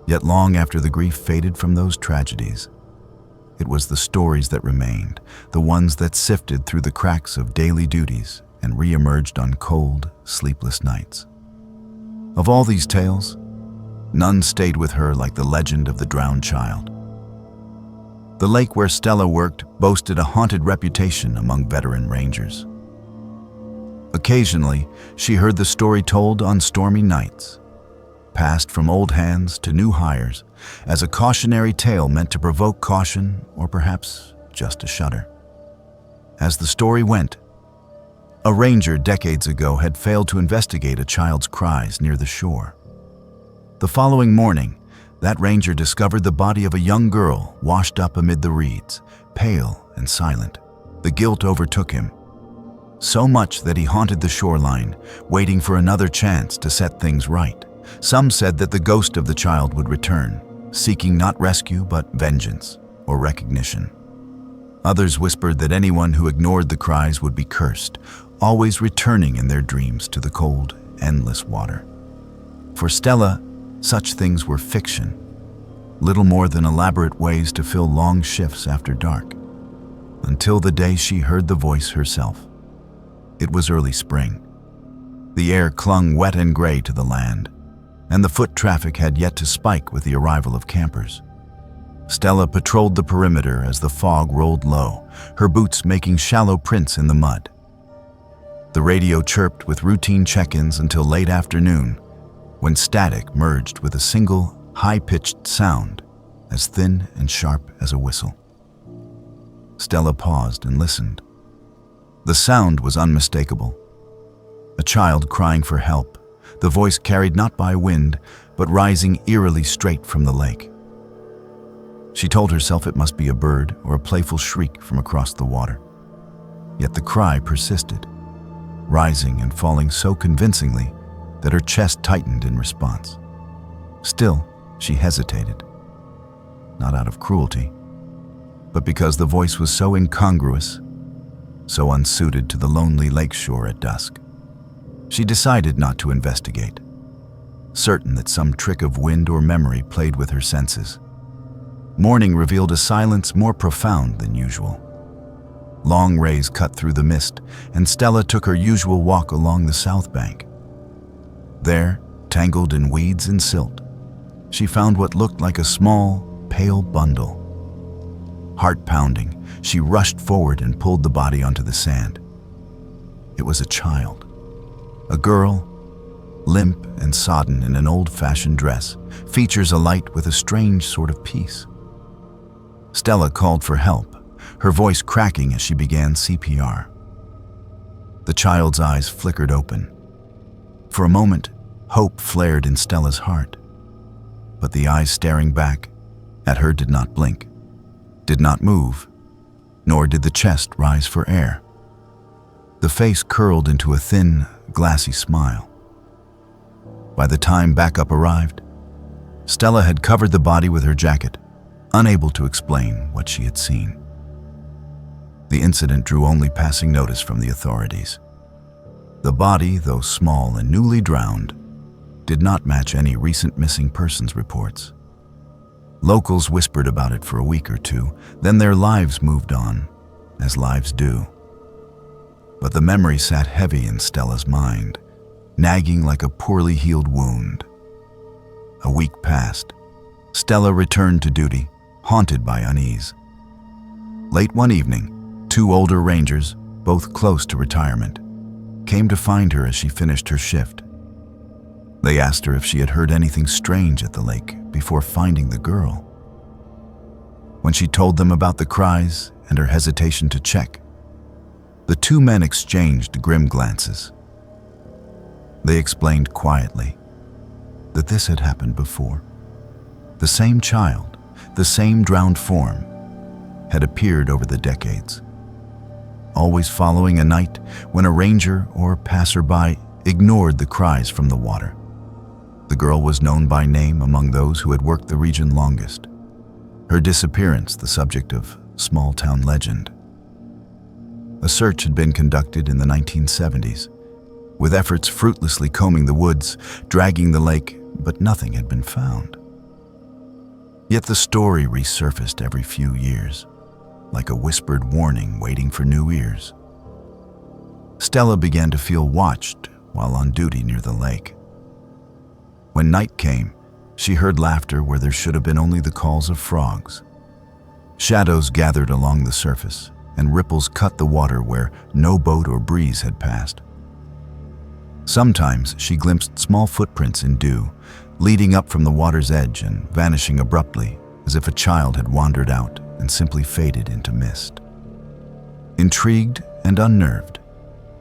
Yet long after the grief faded from those tragedies, it was the stories that remained, the ones that sifted through the cracks of daily duties and re-emerged on cold, sleepless nights. Of all these tales, none stayed with her like the legend of the drowned child. The lake where Stella worked boasted a haunted reputation among veteran rangers. Occasionally, she heard the story told on stormy nights, passed from old hands to new hires, as a cautionary tale meant to provoke caution or perhaps just a shudder. As the story went, a ranger decades ago had failed to investigate a child's cries near the shore. The following morning, that ranger discovered the body of a young girl washed up amid the reeds, pale and silent. The guilt overtook him, so much that he haunted the shoreline, waiting for another chance to set things right. Some said that the ghost of the child would return, seeking not rescue but vengeance or recognition. Others whispered that anyone who ignored the cries would be cursed, always returning in their dreams to the cold, endless water. For Stella, such things were fiction, little more than elaborate ways to fill long shifts after dark, until the day she heard the voice herself. It was early spring. The air clung wet and gray to the land, and the foot traffic had yet to spike with the arrival of campers. Stella patrolled the perimeter as the fog rolled low, her boots making shallow prints in the mud. The radio chirped with routine check-ins until late afternoon, when static merged with a single, high-pitched sound, as thin and sharp as a whistle. Stella paused and listened. The sound was unmistakable. A child crying for help, the voice carried not by wind, but rising eerily straight from the lake. She told herself it must be a bird or a playful shriek from across the water. Yet the cry persisted, rising and falling so convincingly that her chest tightened in response. Still, she hesitated, not out of cruelty, but because the voice was so incongruous, so unsuited to the lonely lakeshore at dusk. She decided not to investigate, certain that some trick of wind or memory played with her senses. Morning revealed a silence more profound than usual. Long rays cut through the mist, and Stella took her usual walk along the south bank. There, tangled in weeds and silt, she found what looked like a small, pale bundle. Heart-pounding, she rushed forward and pulled the body onto the sand. It was a child. A girl, limp and sodden in an old-fashioned dress, features alight with a strange sort of peace. Stella called for help, her voice cracking as she began CPR. The child's eyes flickered open. For a moment, hope flared in Stella's heart. But the eyes staring back at her did not blink, did not move, nor did the chest rise for air. The face curled into a thin, glassy smile. By the time backup arrived, Stella had covered the body with her jacket, unable to explain what she had seen. The incident drew only passing notice from the authorities. The body, though small and newly drowned, did not match any recent missing persons reports. Locals whispered about it for a week or two, then their lives moved on, as lives do. But the memory sat heavy in Stella's mind, nagging like a poorly healed wound. A week passed. Stella returned to duty, haunted by unease. Late one evening, two older rangers, both close to retirement, came to find her as she finished her shift. They asked her if she had heard anything strange at the lake before finding the girl. When she told them about the cries and her hesitation to check. The two men exchanged grim glances. They explained quietly that this had happened before. The same child, the same drowned form, had appeared over the decades, always following a night when a ranger or passerby ignored the cries from the water. The girl was known by name among those who had worked the region longest, her disappearance the subject of small-town legend. A search had been conducted in the 1970s, with efforts fruitlessly combing the woods, dragging the lake, but nothing had been found. Yet the story resurfaced every few years, like a whispered warning waiting for new ears. Stella began to feel watched while on duty near the lake. When night came, she heard laughter where there should have been only the calls of frogs. Shadows gathered along the surface, and ripples cut the water where no boat or breeze had passed. Sometimes she glimpsed small footprints in dew, leading up from the water's edge and vanishing abruptly, as if a child had wandered out and simply faded into mist. Intrigued and unnerved,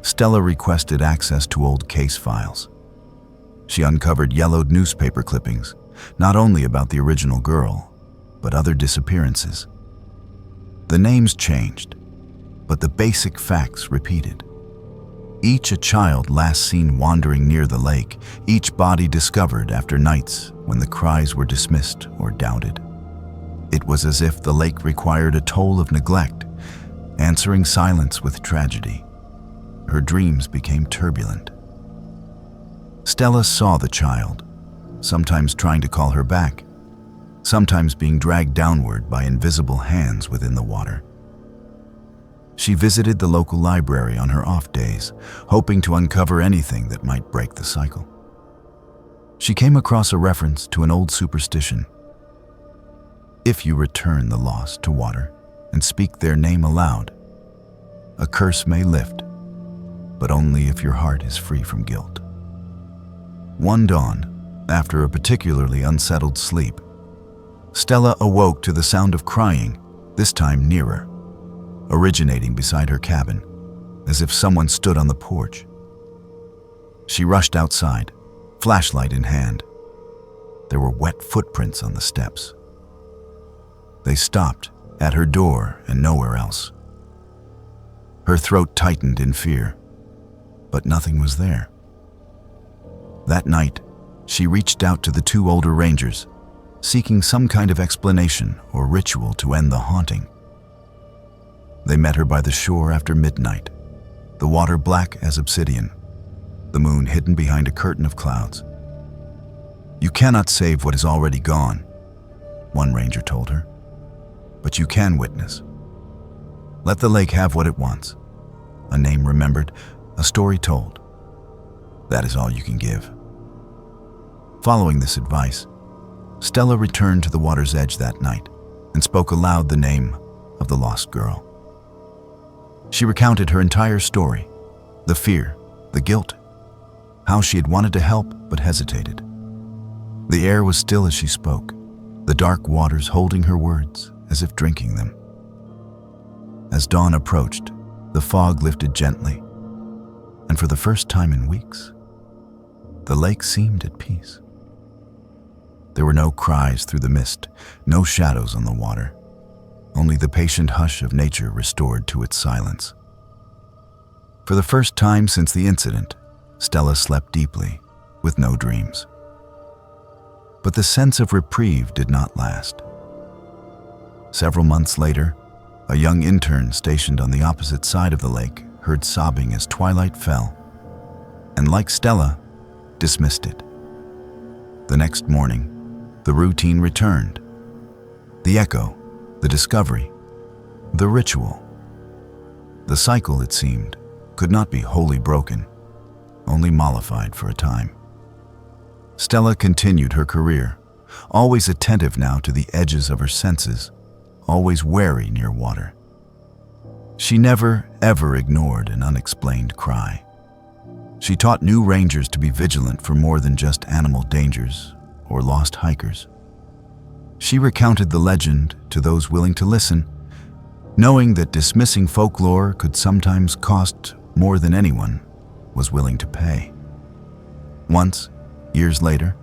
Stella requested access to old case files. She uncovered yellowed newspaper clippings, not only about the original girl, but other disappearances. The names changed, but the basic facts repeated. Each a child last seen wandering near the lake, each body discovered after nights when the cries were dismissed or doubted. It was as if the lake required a toll of neglect, answering silence with tragedy. Her dreams became turbulent. Stella saw the child, sometimes trying to call her back, sometimes being dragged downward by invisible hands within the water. She visited the local library on her off days, hoping to uncover anything that might break the cycle. She came across a reference to an old superstition. If you return the lost to water and speak their name aloud, a curse may lift, but only if your heart is free from guilt. One dawn, after a particularly unsettled sleep, Stella awoke to the sound of crying, this time nearer, originating beside her cabin, as if someone stood on the porch. She rushed outside, flashlight in hand. There were wet footprints on the steps. They stopped at her door and nowhere else. Her throat tightened in fear, but nothing was there. That night, she reached out to the two older rangers, seeking some kind of explanation or ritual to end the haunting. They met her by the shore after midnight, the water black as obsidian, the moon hidden behind a curtain of clouds. "You cannot save what is already gone," one ranger told her, "but you can witness. Let the lake have what it wants. A name remembered, a story told. That is all you can give." Following this advice, Stella returned to the water's edge that night and spoke aloud the name of the lost girl. She recounted her entire story, the fear, the guilt, how she had wanted to help but hesitated. The air was still as she spoke, the dark waters holding her words as if drinking them. As dawn approached, the fog lifted gently, and for the first time in weeks, the lake seemed at peace. There were no cries through the mist, no shadows on the water, only the patient hush of nature restored to its silence. For the first time since the incident, Stella slept deeply, with no dreams. But the sense of reprieve did not last. Several months later, a young intern stationed on the opposite side of the lake heard sobbing as twilight fell, and like Stella, dismissed it. The next morning, the routine returned. The echo, the discovery, the ritual. The cycle, it seemed, could not be wholly broken, only mollified for a time. Stella continued her career, always attentive now to the edges of her senses, always wary near water. She never, ever ignored an unexplained cry. She taught new rangers to be vigilant for more than just animal dangers or lost hikers. She recounted the legend to those willing to listen, knowing that dismissing folklore could sometimes cost more than anyone was willing to pay. Once, years later,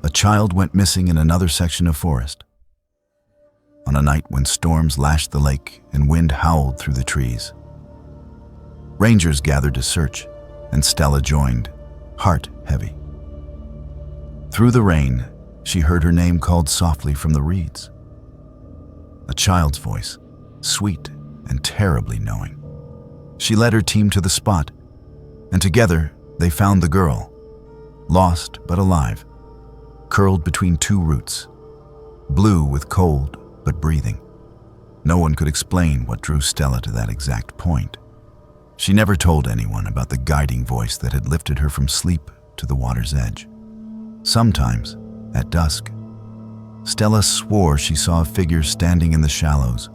a child went missing in another section of forest. On a night when storms lashed the lake and wind howled through the trees. Rangers gathered to search, and Stella joined, heart heavy. Through the rain, she heard her name called softly from the reeds. A child's voice, sweet and terribly knowing. She led her team to the spot, and together they found the girl, lost but alive, curled between two roots, blue with cold but breathing. No one could explain what drew Stella to that exact point. She never told anyone about the guiding voice that had lifted her from sleep to the water's edge. Sometimes, at dusk, Stella swore she saw a figure standing in the shallows,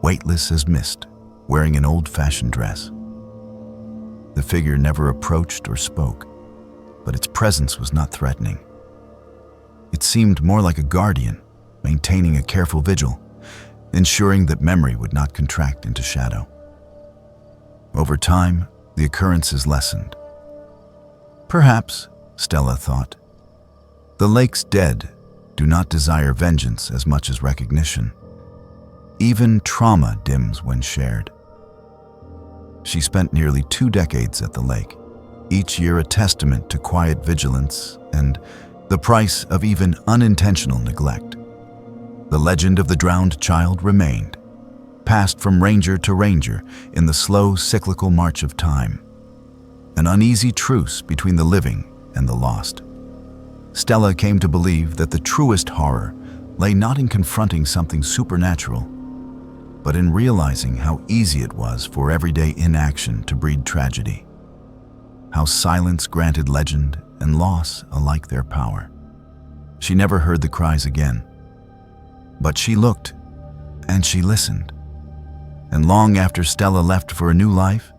weightless as mist, wearing an old-fashioned dress. The figure never approached or spoke, but its presence was not threatening. It seemed more like a guardian, maintaining a careful vigil, ensuring that memory would not contract into shadow. Over time, the occurrences lessened. Perhaps, Stella thought, the lake's dead do not desire vengeance as much as recognition. Even trauma dims when shared. She spent nearly 2 decades at the lake, each year a testament to quiet vigilance and the price of even unintentional neglect. The legend of the drowned child remained, passed from ranger to ranger in the slow cyclical march of time, an uneasy truce between the living and the lost. Stella came to believe that the truest horror lay not in confronting something supernatural, but in realizing how easy it was for everyday inaction to breed tragedy, how silence granted legend and loss alike their power. She never heard the cries again, but she looked and she listened. And long after Stella left for a new life,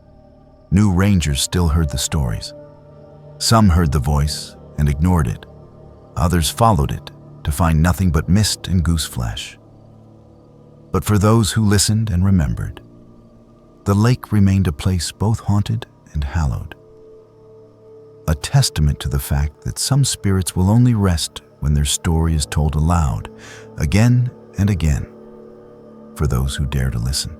new rangers still heard the stories. Some heard the voice and ignored it. Others followed it to find nothing but mist and goose flesh. But for those who listened and remembered, the lake remained a place both haunted and hallowed. A testament to the fact that some spirits will only rest when their story is told aloud, again and again, for those who dare to listen.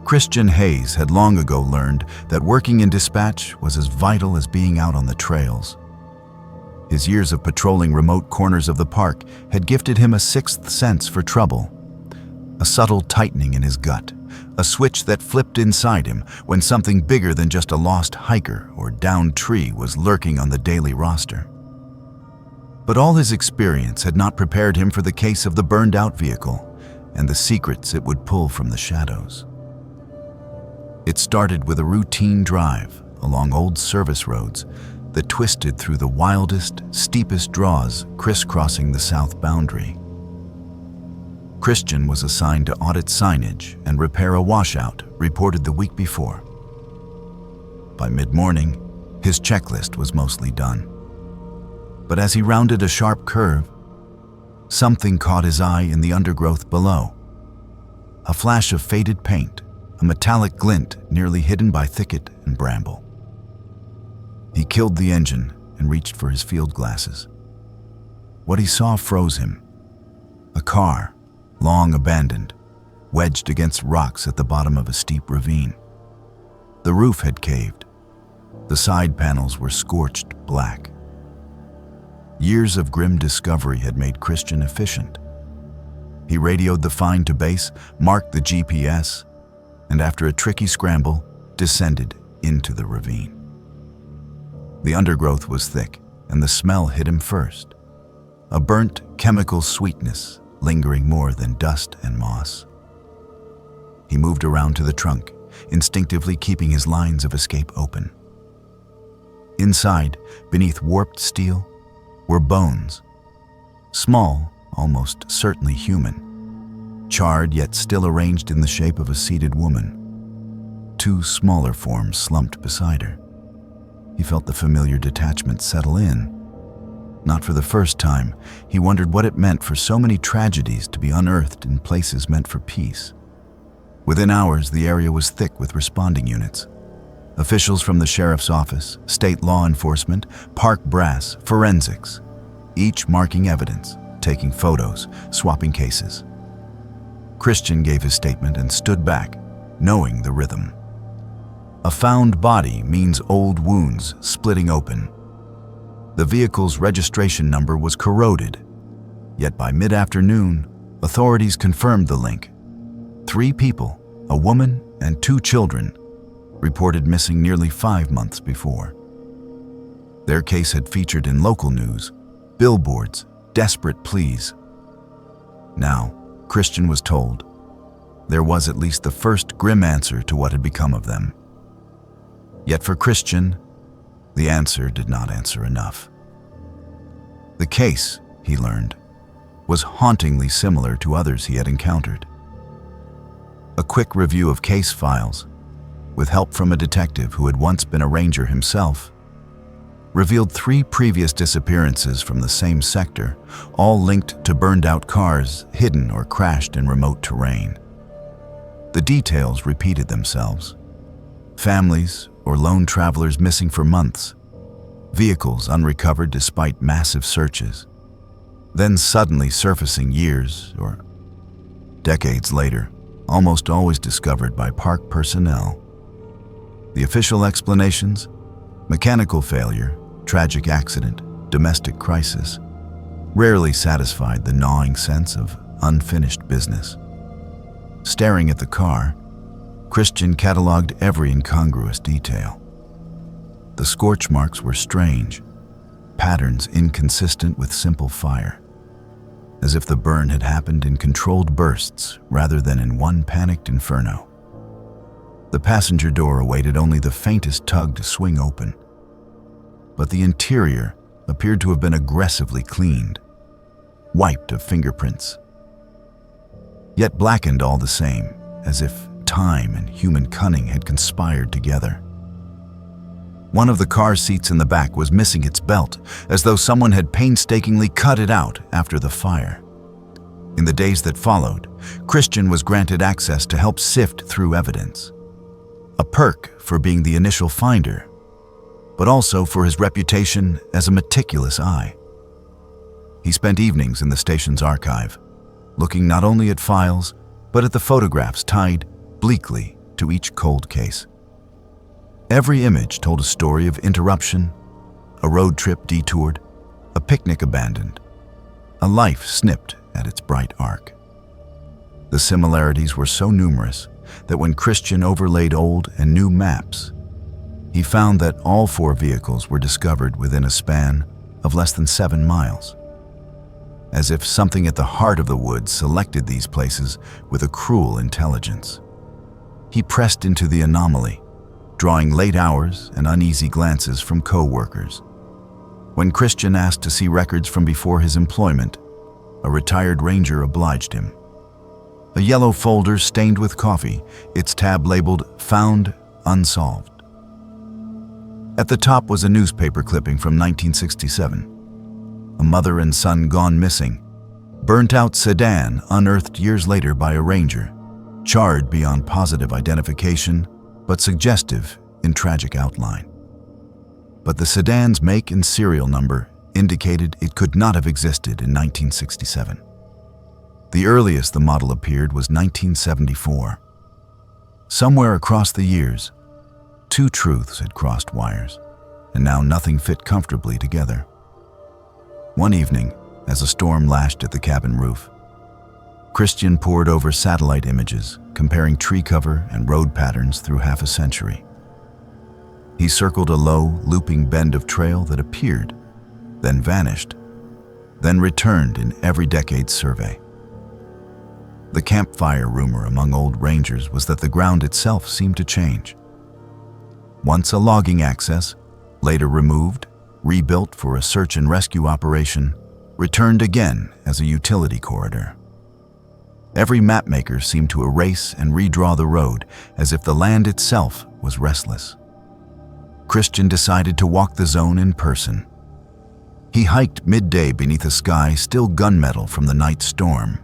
Christian Hayes had long ago learned that working in dispatch was as vital as being out on the trails. His years of patrolling remote corners of the park had gifted him a sixth sense for trouble, a subtle tightening in his gut, a switch that flipped inside him when something bigger than just a lost hiker or downed tree was lurking on the daily roster. But all his experience had not prepared him for the case of the burned-out vehicle and the secrets it would pull from the shadows. It started with a routine drive along old service roads that twisted through the wildest, steepest draws crisscrossing the south boundary. Christian was assigned to audit signage and repair a washout reported the week before. By mid-morning, his checklist was mostly done. But as he rounded a sharp curve, something caught his eye in the undergrowth below. A flash of faded paint, a metallic glint nearly hidden by thicket and bramble. He killed the engine and reached for his field glasses. What he saw froze him. A car, long abandoned, wedged against rocks at the bottom of a steep ravine. The roof had caved. The side panels were scorched black. Years of grim discovery had made Christian efficient. He radioed the find to base, marked the GPS, and after a tricky scramble, descended into the ravine. The undergrowth was thick, and the smell hit him first. A burnt chemical sweetness lingering more than dust and moss. He moved around to the trunk, instinctively keeping his lines of escape open. Inside, beneath warped steel, were bones. Small, almost certainly human. Charred yet still arranged in the shape of a seated woman. 2 smaller forms slumped beside her. He felt the familiar detachment settle in. Not for the first time, he wondered what it meant for so many tragedies to be unearthed in places meant for peace. Within hours, the area was thick with responding units. Officials from the sheriff's office, state law enforcement, park brass, forensics, each marking evidence, taking photos, swapping cases. Christian gave his statement and stood back, knowing the rhythm. A found body means old wounds splitting open. The vehicle's registration number was corroded, yet by mid-afternoon, authorities confirmed the link. 3 people, a woman and 2 children, reported missing nearly 5 months before. Their case had featured in local news, billboards, desperate pleas. Now, Christian was told there was at least the first grim answer to what had become of them. Yet for Christian, the answer did not answer enough. The case, he learned, was hauntingly similar to others he had encountered. A quick review of case files, with help from a detective who had once been a ranger himself, revealed 3 previous disappearances from the same sector, all linked to burned-out cars hidden or crashed in remote terrain. The details repeated themselves. Families or lone travelers missing for months, vehicles unrecovered despite massive searches, then suddenly surfacing years or decades later, almost always discovered by park personnel. The official explanations: mechanical failure, tragic accident, domestic crisis, rarely satisfied the gnawing sense of unfinished business. Staring at the car, Christian cataloged every incongruous detail. The scorch marks were strange, patterns inconsistent with simple fire, as if the burn had happened in controlled bursts rather than in one panicked inferno. The passenger door awaited only the faintest tug to swing open, but the interior appeared to have been aggressively cleaned, wiped of fingerprints, yet blackened all the same, as if time and human cunning had conspired together. One of the car seats in the back was missing its belt, as though someone had painstakingly cut it out after the fire. In the days that followed, Christian was granted access to help sift through evidence. A perk for being the initial finder, but also for his reputation as a meticulous eye. He spent evenings in the station's archive, looking not only at files, but at the photographs tied bleakly to each cold case. Every image told a story of interruption, a road trip detoured, a picnic abandoned, a life snipped at its bright arc. The similarities were so numerous that when Christian overlaid old and new maps, he found that all 4 vehicles were discovered within a span of less than 7 miles. As if something at the heart of the woods selected these places with a cruel intelligence. He pressed into the anomaly, drawing late hours and uneasy glances from co-workers. When Christian asked to see records from before his employment, a retired ranger obliged him. A yellow folder stained with coffee, its tab labeled "Found, Unsolved." At the top was a newspaper clipping from 1967. A mother and son gone missing, burnt-out sedan unearthed years later by a ranger, charred beyond positive identification, but suggestive in tragic outline. But the sedan's make and serial number indicated it could not have existed in 1967. The earliest the model appeared was 1974. Somewhere across the years, 2 truths had crossed wires, and now nothing fit comfortably together. One evening, as a storm lashed at the cabin roof, Christian pored over satellite images, comparing tree cover and road patterns through half a century. He circled a low, looping bend of trail that appeared, then vanished, then returned in every decade's survey. The campfire rumor among old rangers was that the ground itself seemed to change. Once a logging access, later removed, rebuilt for a search and rescue operation, returned again as a utility corridor. Every mapmaker seemed to erase and redraw the road as if the land itself was restless. Christian decided to walk the zone in person. He hiked midday beneath a sky still gunmetal from the night storm.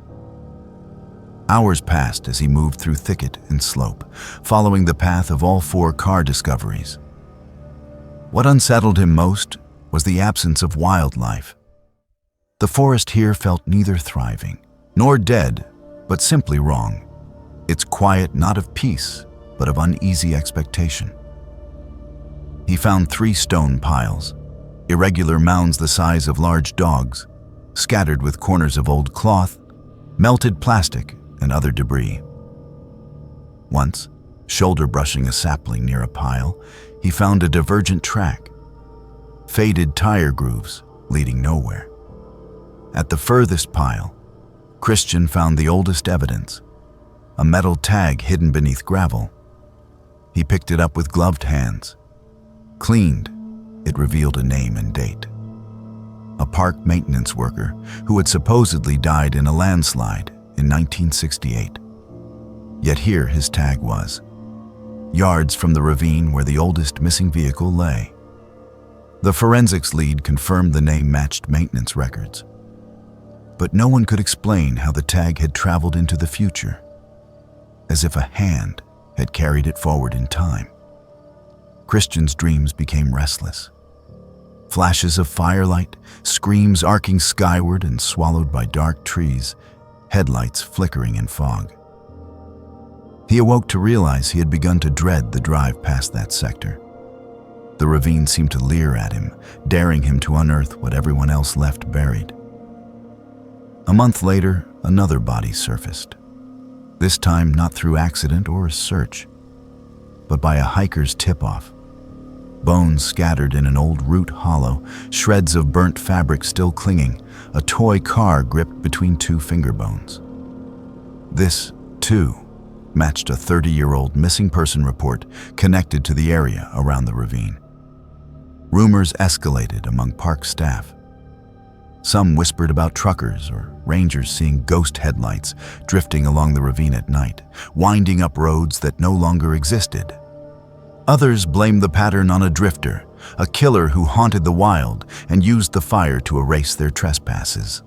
Hours passed as he moved through thicket and slope, following the path of all 4 car discoveries. What unsettled him most was the absence of wildlife. The forest here felt neither thriving nor dead, but simply wrong. Its quiet not of peace, but of uneasy expectation. He found 3 stone piles, irregular mounds the size of large dogs, scattered with corners of old cloth, melted plastic, and other debris. Once, shoulder brushing a sapling near a pile, he found a divergent track, faded tire grooves leading nowhere. At the furthest pile, Christian found the oldest evidence, a metal tag hidden beneath gravel. He picked it up with gloved hands. Cleaned, it revealed a name and date. A park maintenance worker who had supposedly died in a landslide in 1968. Yet here his tag was, yards from the ravine where the oldest missing vehicle lay. The forensics lead confirmed the name matched maintenance records. But no one could explain how the tag had traveled into the future, as if a hand had carried it forward in time. Christian's dreams became restless. Flashes of firelight, screams arcing skyward and swallowed by dark trees, headlights flickering in fog. He awoke to realize he had begun to dread the drive past that sector. The ravine seemed to leer at him, daring him to unearth what everyone else left buried. A month later, another body surfaced. This time not through accident or a search, but by a hiker's tip-off. Bones scattered in an old root hollow, shreds of burnt fabric still clinging, a toy car gripped between 2 finger bones. This, too, matched a 30-year-old missing person report connected to the area around the ravine. Rumors escalated among park staff. Some whispered about truckers or rangers seeing ghost headlights drifting along the ravine at night, winding up roads that no longer existed. Others blamed the pattern on a drifter, a killer who haunted the wild and used the fire to erase their trespasses.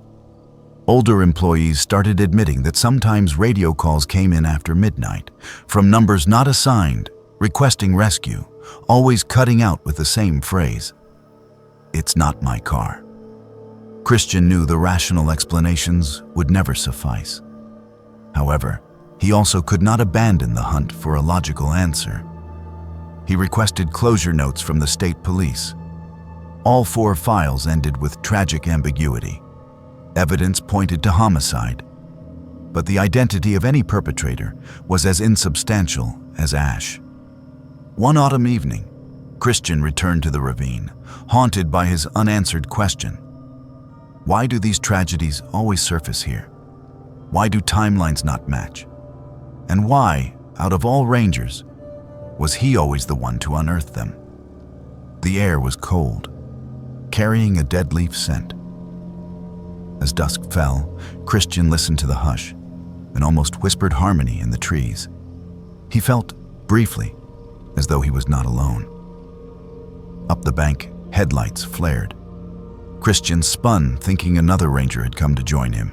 Older employees started admitting that sometimes radio calls came in after midnight, from numbers not assigned, requesting rescue, always cutting out with the same phrase, "It's not my car." Christian knew the rational explanations would never suffice. However, he also could not abandon the hunt for a logical answer. He requested closure notes from the state police. All 4 files ended with tragic ambiguity. Evidence pointed to homicide, but the identity of any perpetrator was as insubstantial as ash. One autumn evening, Christian returned to the ravine, haunted by his unanswered question. Why do these tragedies always surface here? Why do timelines not match? And why, out of all rangers, was he always the one to unearth them? The air was cold, carrying a dead leaf scent. As dusk fell, Christian listened to the hush, an almost whispered harmony in the trees. He felt, briefly, as though he was not alone. Up the bank, headlights flared. Christian spun, thinking another ranger had come to join him.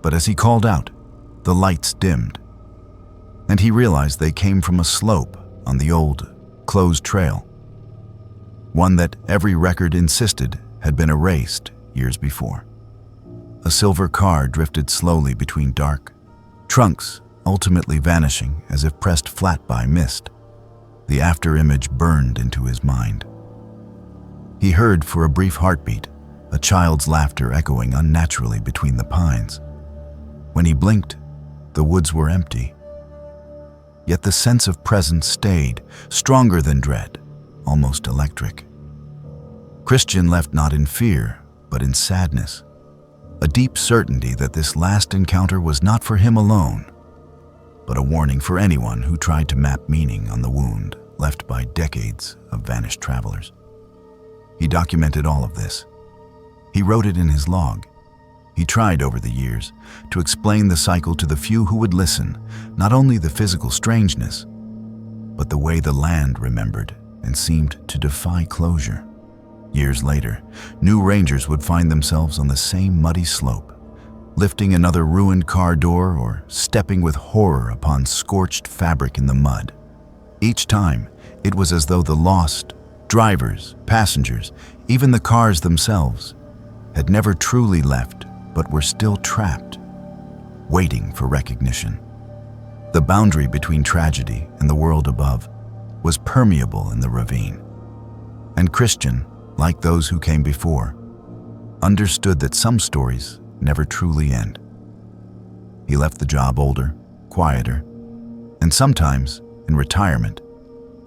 But as he called out, the lights dimmed, and he realized they came from a slope on the old, closed trail, one that every record insisted had been erased years before. A silver car drifted slowly between dark trunks, ultimately vanishing as if pressed flat by mist. The after-image burned into his mind. He heard for a brief heartbeat, a child's laughter echoing unnaturally between the pines. When he blinked, the woods were empty. Yet the sense of presence stayed, stronger than dread, almost electric. Christian left not in fear, but in sadness. A deep certainty that this last encounter was not for him alone, but a warning for anyone who tried to map meaning on the wound left by decades of vanished travelers. He documented all of this. He wrote it in his log. He tried over the years to explain the cycle to the few who would listen, not only the physical strangeness, but the way the land remembered and seemed to defy closure. Years later, new rangers would find themselves on the same muddy slope, lifting another ruined car door or stepping with horror upon scorched fabric in the mud. Each time, it was as though the lost, drivers, passengers, even the cars themselves, had never truly left but were still trapped, waiting for recognition. The boundary between tragedy and the world above was permeable in the ravine. And Christian, like those who came before, understood that some stories never truly end. He left the job older, quieter, and sometimes, in retirement,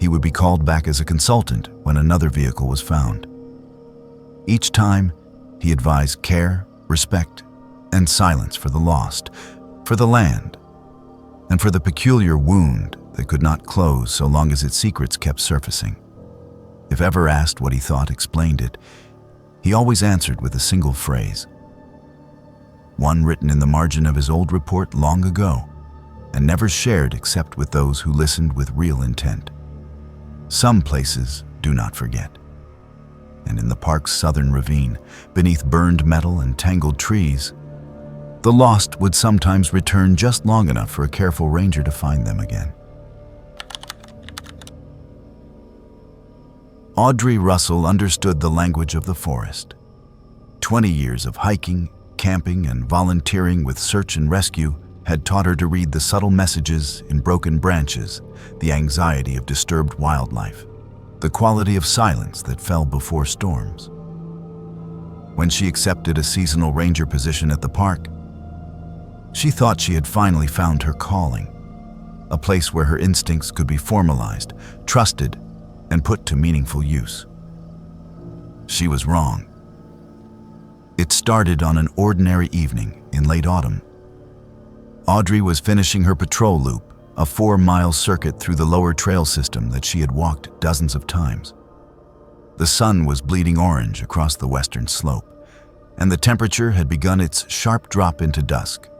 he would be called back as a consultant when another vehicle was found. Each time, he advised care, respect, and silence for the lost, for the land, and for the peculiar wound that could not close so long as its secrets kept surfacing. If ever asked what he thought explained it, he always answered with a single phrase, one written in the margin of his old report long ago, and never shared except with those who listened with real intent. Some places do not forget. And in the park's southern ravine, beneath burned metal and tangled trees, the lost would sometimes return just long enough for a careful ranger to find them again. Audrey Russell understood the language of the forest. 20 years of hiking, camping, and volunteering with search and rescue had taught her to read the subtle messages in broken branches, the anxiety of disturbed wildlife, the quality of silence that fell before storms. When she accepted a seasonal ranger position at the park, she thought she had finally found her calling, a place where her instincts could be formalized, trusted, and put to meaningful use. She was wrong. It started on an ordinary evening in late autumn. Audrey was finishing her patrol loop, a 4-mile circuit through the lower trail system that she had walked dozens of times. The sun was bleeding orange across the western slope, and the temperature had begun its sharp drop into dusk.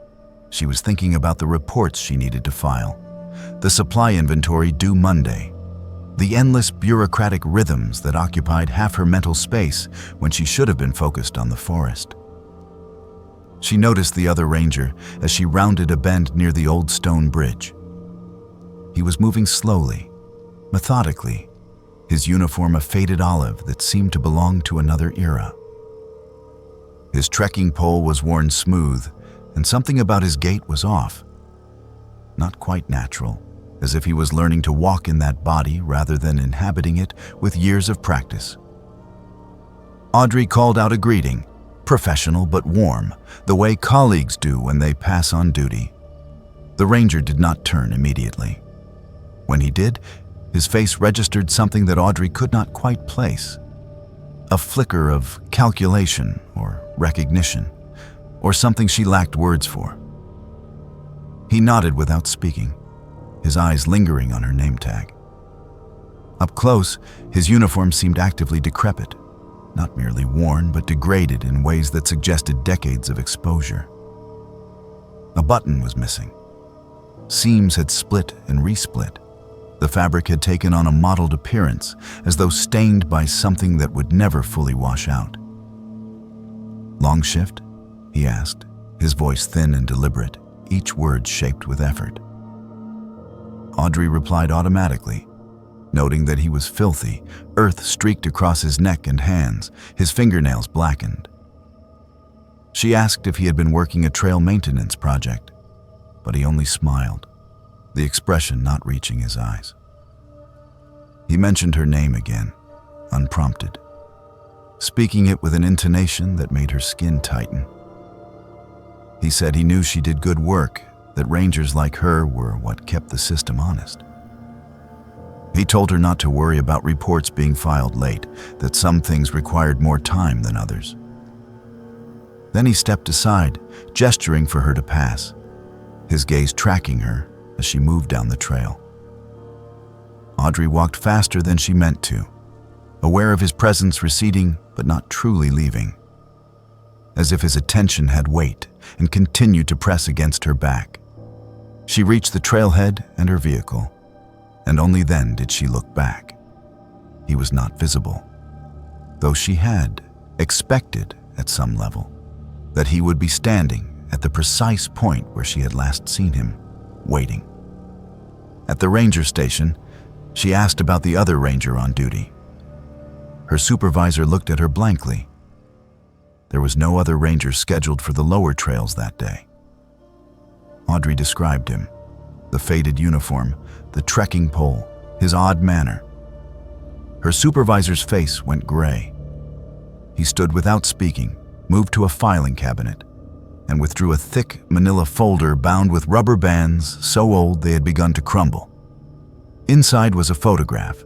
She was thinking about the reports she needed to file, the supply inventory due Monday, the endless bureaucratic rhythms that occupied half her mental space when she should have been focused on the forest. She noticed the other ranger as she rounded a bend near the old stone bridge. He was moving slowly, methodically, his uniform a faded olive that seemed to belong to another era. His trekking pole was worn smooth, and something about his gait was off. Not quite natural, as if he was learning to walk in that body rather than inhabiting it with years of practice. Audrey called out a greeting, professional but warm, the way colleagues do when they pass on duty. The ranger did not turn immediately. When he did, his face registered something that Audrey could not quite place. A flicker of calculation or recognition, or something she lacked words for. He nodded without speaking, his eyes lingering on her name tag. Up close, his uniform seemed actively decrepit, not merely worn, but degraded in ways that suggested decades of exposure. A button was missing. Seams had split and resplit. The fabric had taken on a mottled appearance, as though stained by something that would never fully wash out. "Long shift?" he asked, his voice thin and deliberate, each word shaped with effort. Audrey replied automatically, noting that he was filthy, earth streaked across his neck and hands, his fingernails blackened. She asked if he had been working a trail maintenance project, but he only smiled, the expression not reaching his eyes. He mentioned her name again, unprompted, speaking it with an intonation that made her skin tighten. He said he knew she did good work, that rangers like her were what kept the system honest. He told her not to worry about reports being filed late, that some things required more time than others. Then he stepped aside, gesturing for her to pass, his gaze tracking her as she moved down the trail. Audrey walked faster than she meant to, aware of his presence receding but not truly leaving, as if his attention had weight and continued to press against her back. She reached the trailhead and her vehicle, and only then did she look back. He was not visible. though she had expected at some level that he would be standing at the precise point where she had last seen him, waiting. At the ranger station, she asked about the other ranger on duty. Her supervisor looked at her blankly. There was no other ranger scheduled for the lower trails that day. Audrey described him: the faded uniform, the trekking pole, his odd manner. Her supervisor's face went gray. He stood without speaking, moved to a filing cabinet, and withdrew a thick manila folder bound with rubber bands so old they had begun to crumble. Inside was a photograph,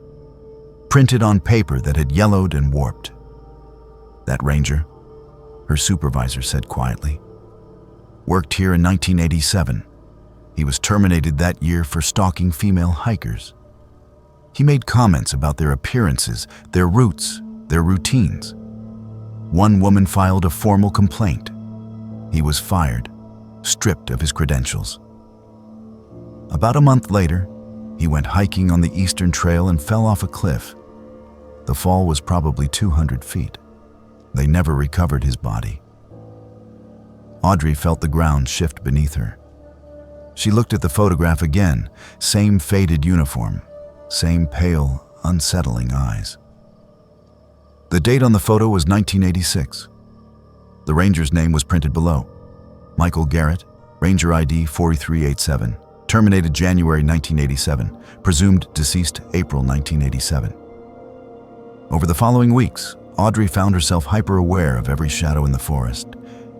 printed on paper that had yellowed and warped. That ranger, her supervisor said quietly, worked here in 1987. He was terminated that year for stalking female hikers. He made comments about their appearances, their routes, their routines. One woman filed a formal complaint. He was fired, stripped of his credentials. About a month later, he went hiking on the Eastern Trail and fell off a cliff. The fall was probably 200 feet. They never recovered his body. Audrey felt the ground shift beneath her. She looked at the photograph again, same faded uniform, same pale, unsettling eyes. The date on the photo was 1986. The ranger's name was printed below: Michael Garrett, Ranger ID 4387, terminated January 1987, presumed deceased April 1987. Over the following weeks, Audrey found herself hyper-aware of every shadow in the forest,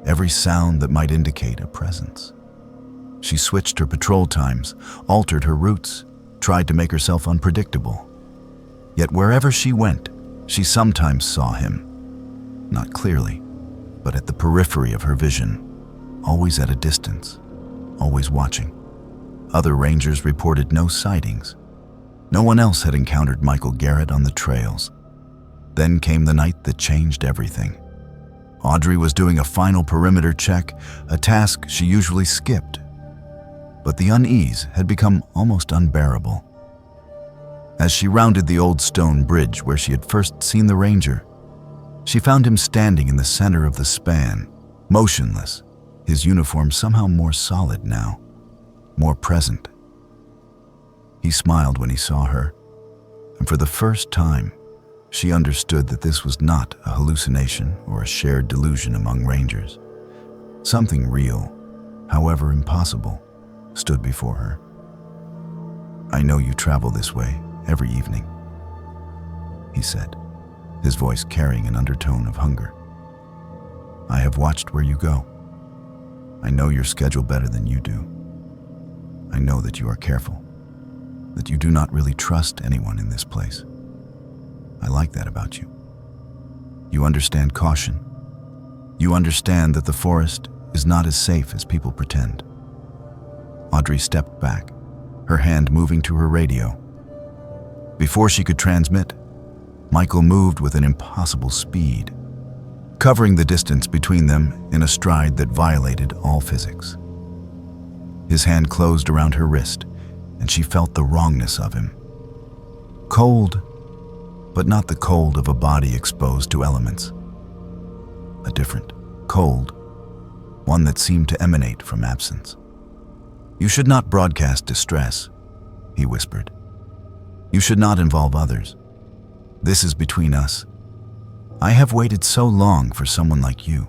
every sound that might indicate a presence. She switched her patrol times, altered her routes, tried to make herself unpredictable. Yet wherever she went, she sometimes saw him. Not clearly, but at the periphery of her vision, always at a distance, always watching. Other rangers reported no sightings. No one else had encountered Michael Garrett on the trails. Then came the night that changed everything. Audrey was doing a final perimeter check, a task she usually skipped. But the unease had become almost unbearable. As she rounded the old stone bridge where she had first seen the ranger, she found him standing in the center of the span, motionless, his uniform somehow more solid now, more present. He smiled when he saw her, and for the first time, she understood that this was not a hallucination or a shared delusion among rangers. Something real, however impossible, stood before her. "I know you travel this way every evening," he said, his voice carrying an undertone of hunger. "I have watched where you go. I know your schedule better than you do. I know that you are careful, that you do not really trust anyone in this place. I like that about you. You understand caution. You understand that the forest is not as safe as people pretend." Audrey stepped back, her hand moving to her radio. Before she could transmit, Michael moved with an impossible speed, covering the distance between them in a stride that violated all physics. His hand closed around her wrist, and she felt the wrongness of him. Cold, but not the cold of a body exposed to elements. A different cold, one that seemed to emanate from absence. "You should not broadcast distress," he whispered. "You should not involve others. This is between us. I have waited so long for someone like you,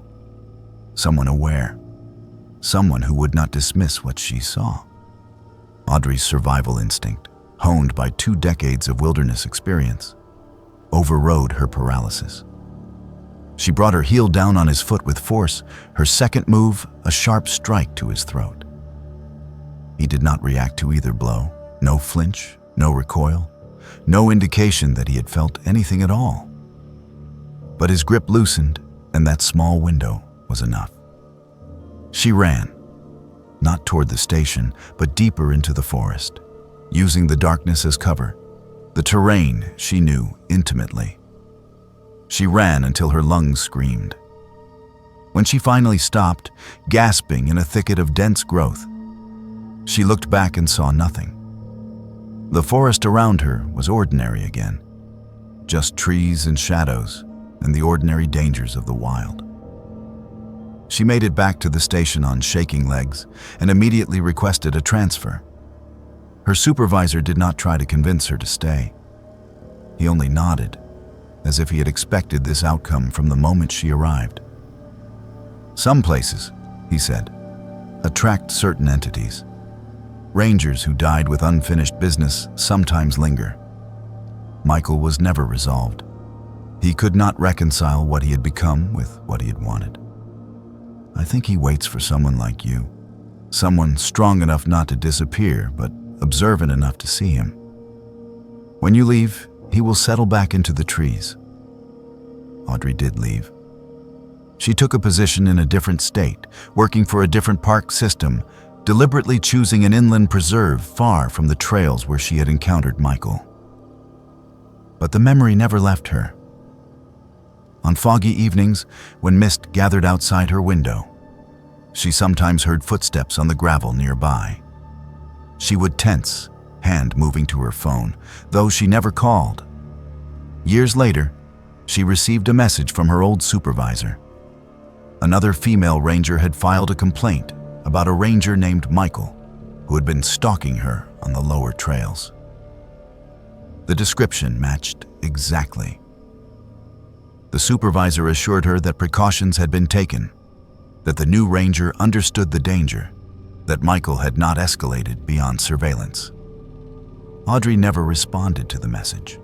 someone aware, someone who would not dismiss what she saw." Audrey's survival instinct, honed by 2 decades of wilderness experience, overrode her paralysis. She brought her heel down on his foot with force, her second move a sharp strike to his throat. He did not react to either blow, no flinch, no recoil, no indication that he had felt anything at all. But his grip loosened, and that small window was enough. She ran, not toward the station, but deeper into the forest, using the darkness as cover, the terrain she knew intimately. She ran until her lungs screamed. When she finally stopped, gasping in a thicket of dense growth, she looked back and saw nothing. The forest around her was ordinary again, just trees and shadows and the ordinary dangers of the wild. She made it back to the station on shaking legs and immediately requested a transfer. Her supervisor did not try to convince her to stay. He only nodded, as if he had expected this outcome from the moment she arrived. "Some places," he said, "attract certain entities. Rangers who died with unfinished business sometimes linger." Michael was never resolved. He could not reconcile what he had become with what he had wanted. "I think he waits for someone like you. Someone strong enough not to disappear, but observant enough to see him. When you leave, he will settle back into the trees." Audrey did leave. She took a position in a different state, working for a different park system, deliberately choosing an inland preserve far from the trails where she had encountered Michael. But the memory never left her. On foggy evenings, when mist gathered outside her window, she sometimes heard footsteps on the gravel nearby. She would tense, hand moving to her phone, though she never called. Years later, she received a message from her old supervisor. Another female ranger had filed a complaint about a ranger named Michael, who had been stalking her on the lower trails. The description matched exactly. The supervisor assured her that precautions had been taken, that the new ranger understood the danger, that Michael had not escalated beyond surveillance. Audrey never responded to the message,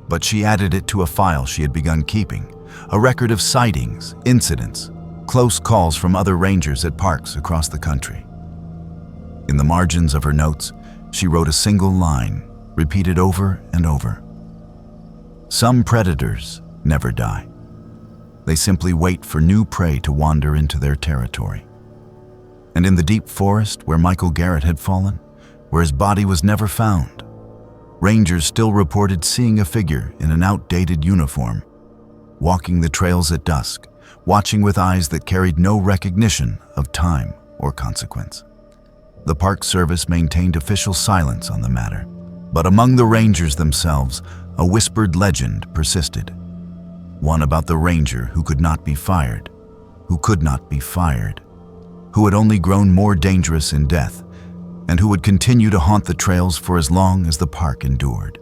but she added it to a file she had begun keeping, a record of sightings, incidents, close calls from other rangers at parks across the country. In the margins of her notes, she wrote a single line, repeated over and over. "Some predators never die. They simply wait for new prey to wander into their territory." And in the deep forest where Michael Garrett had fallen, where his body was never found, rangers still reported seeing a figure in an outdated uniform, walking the trails at dusk, watching with eyes that carried no recognition of time or consequence. The Park Service maintained official silence on the matter, but among the rangers themselves, a whispered legend persisted. One about the ranger who could not be fired, who could not be fired, who had only grown more dangerous in death, and who would continue to haunt the trails for as long as the park endured.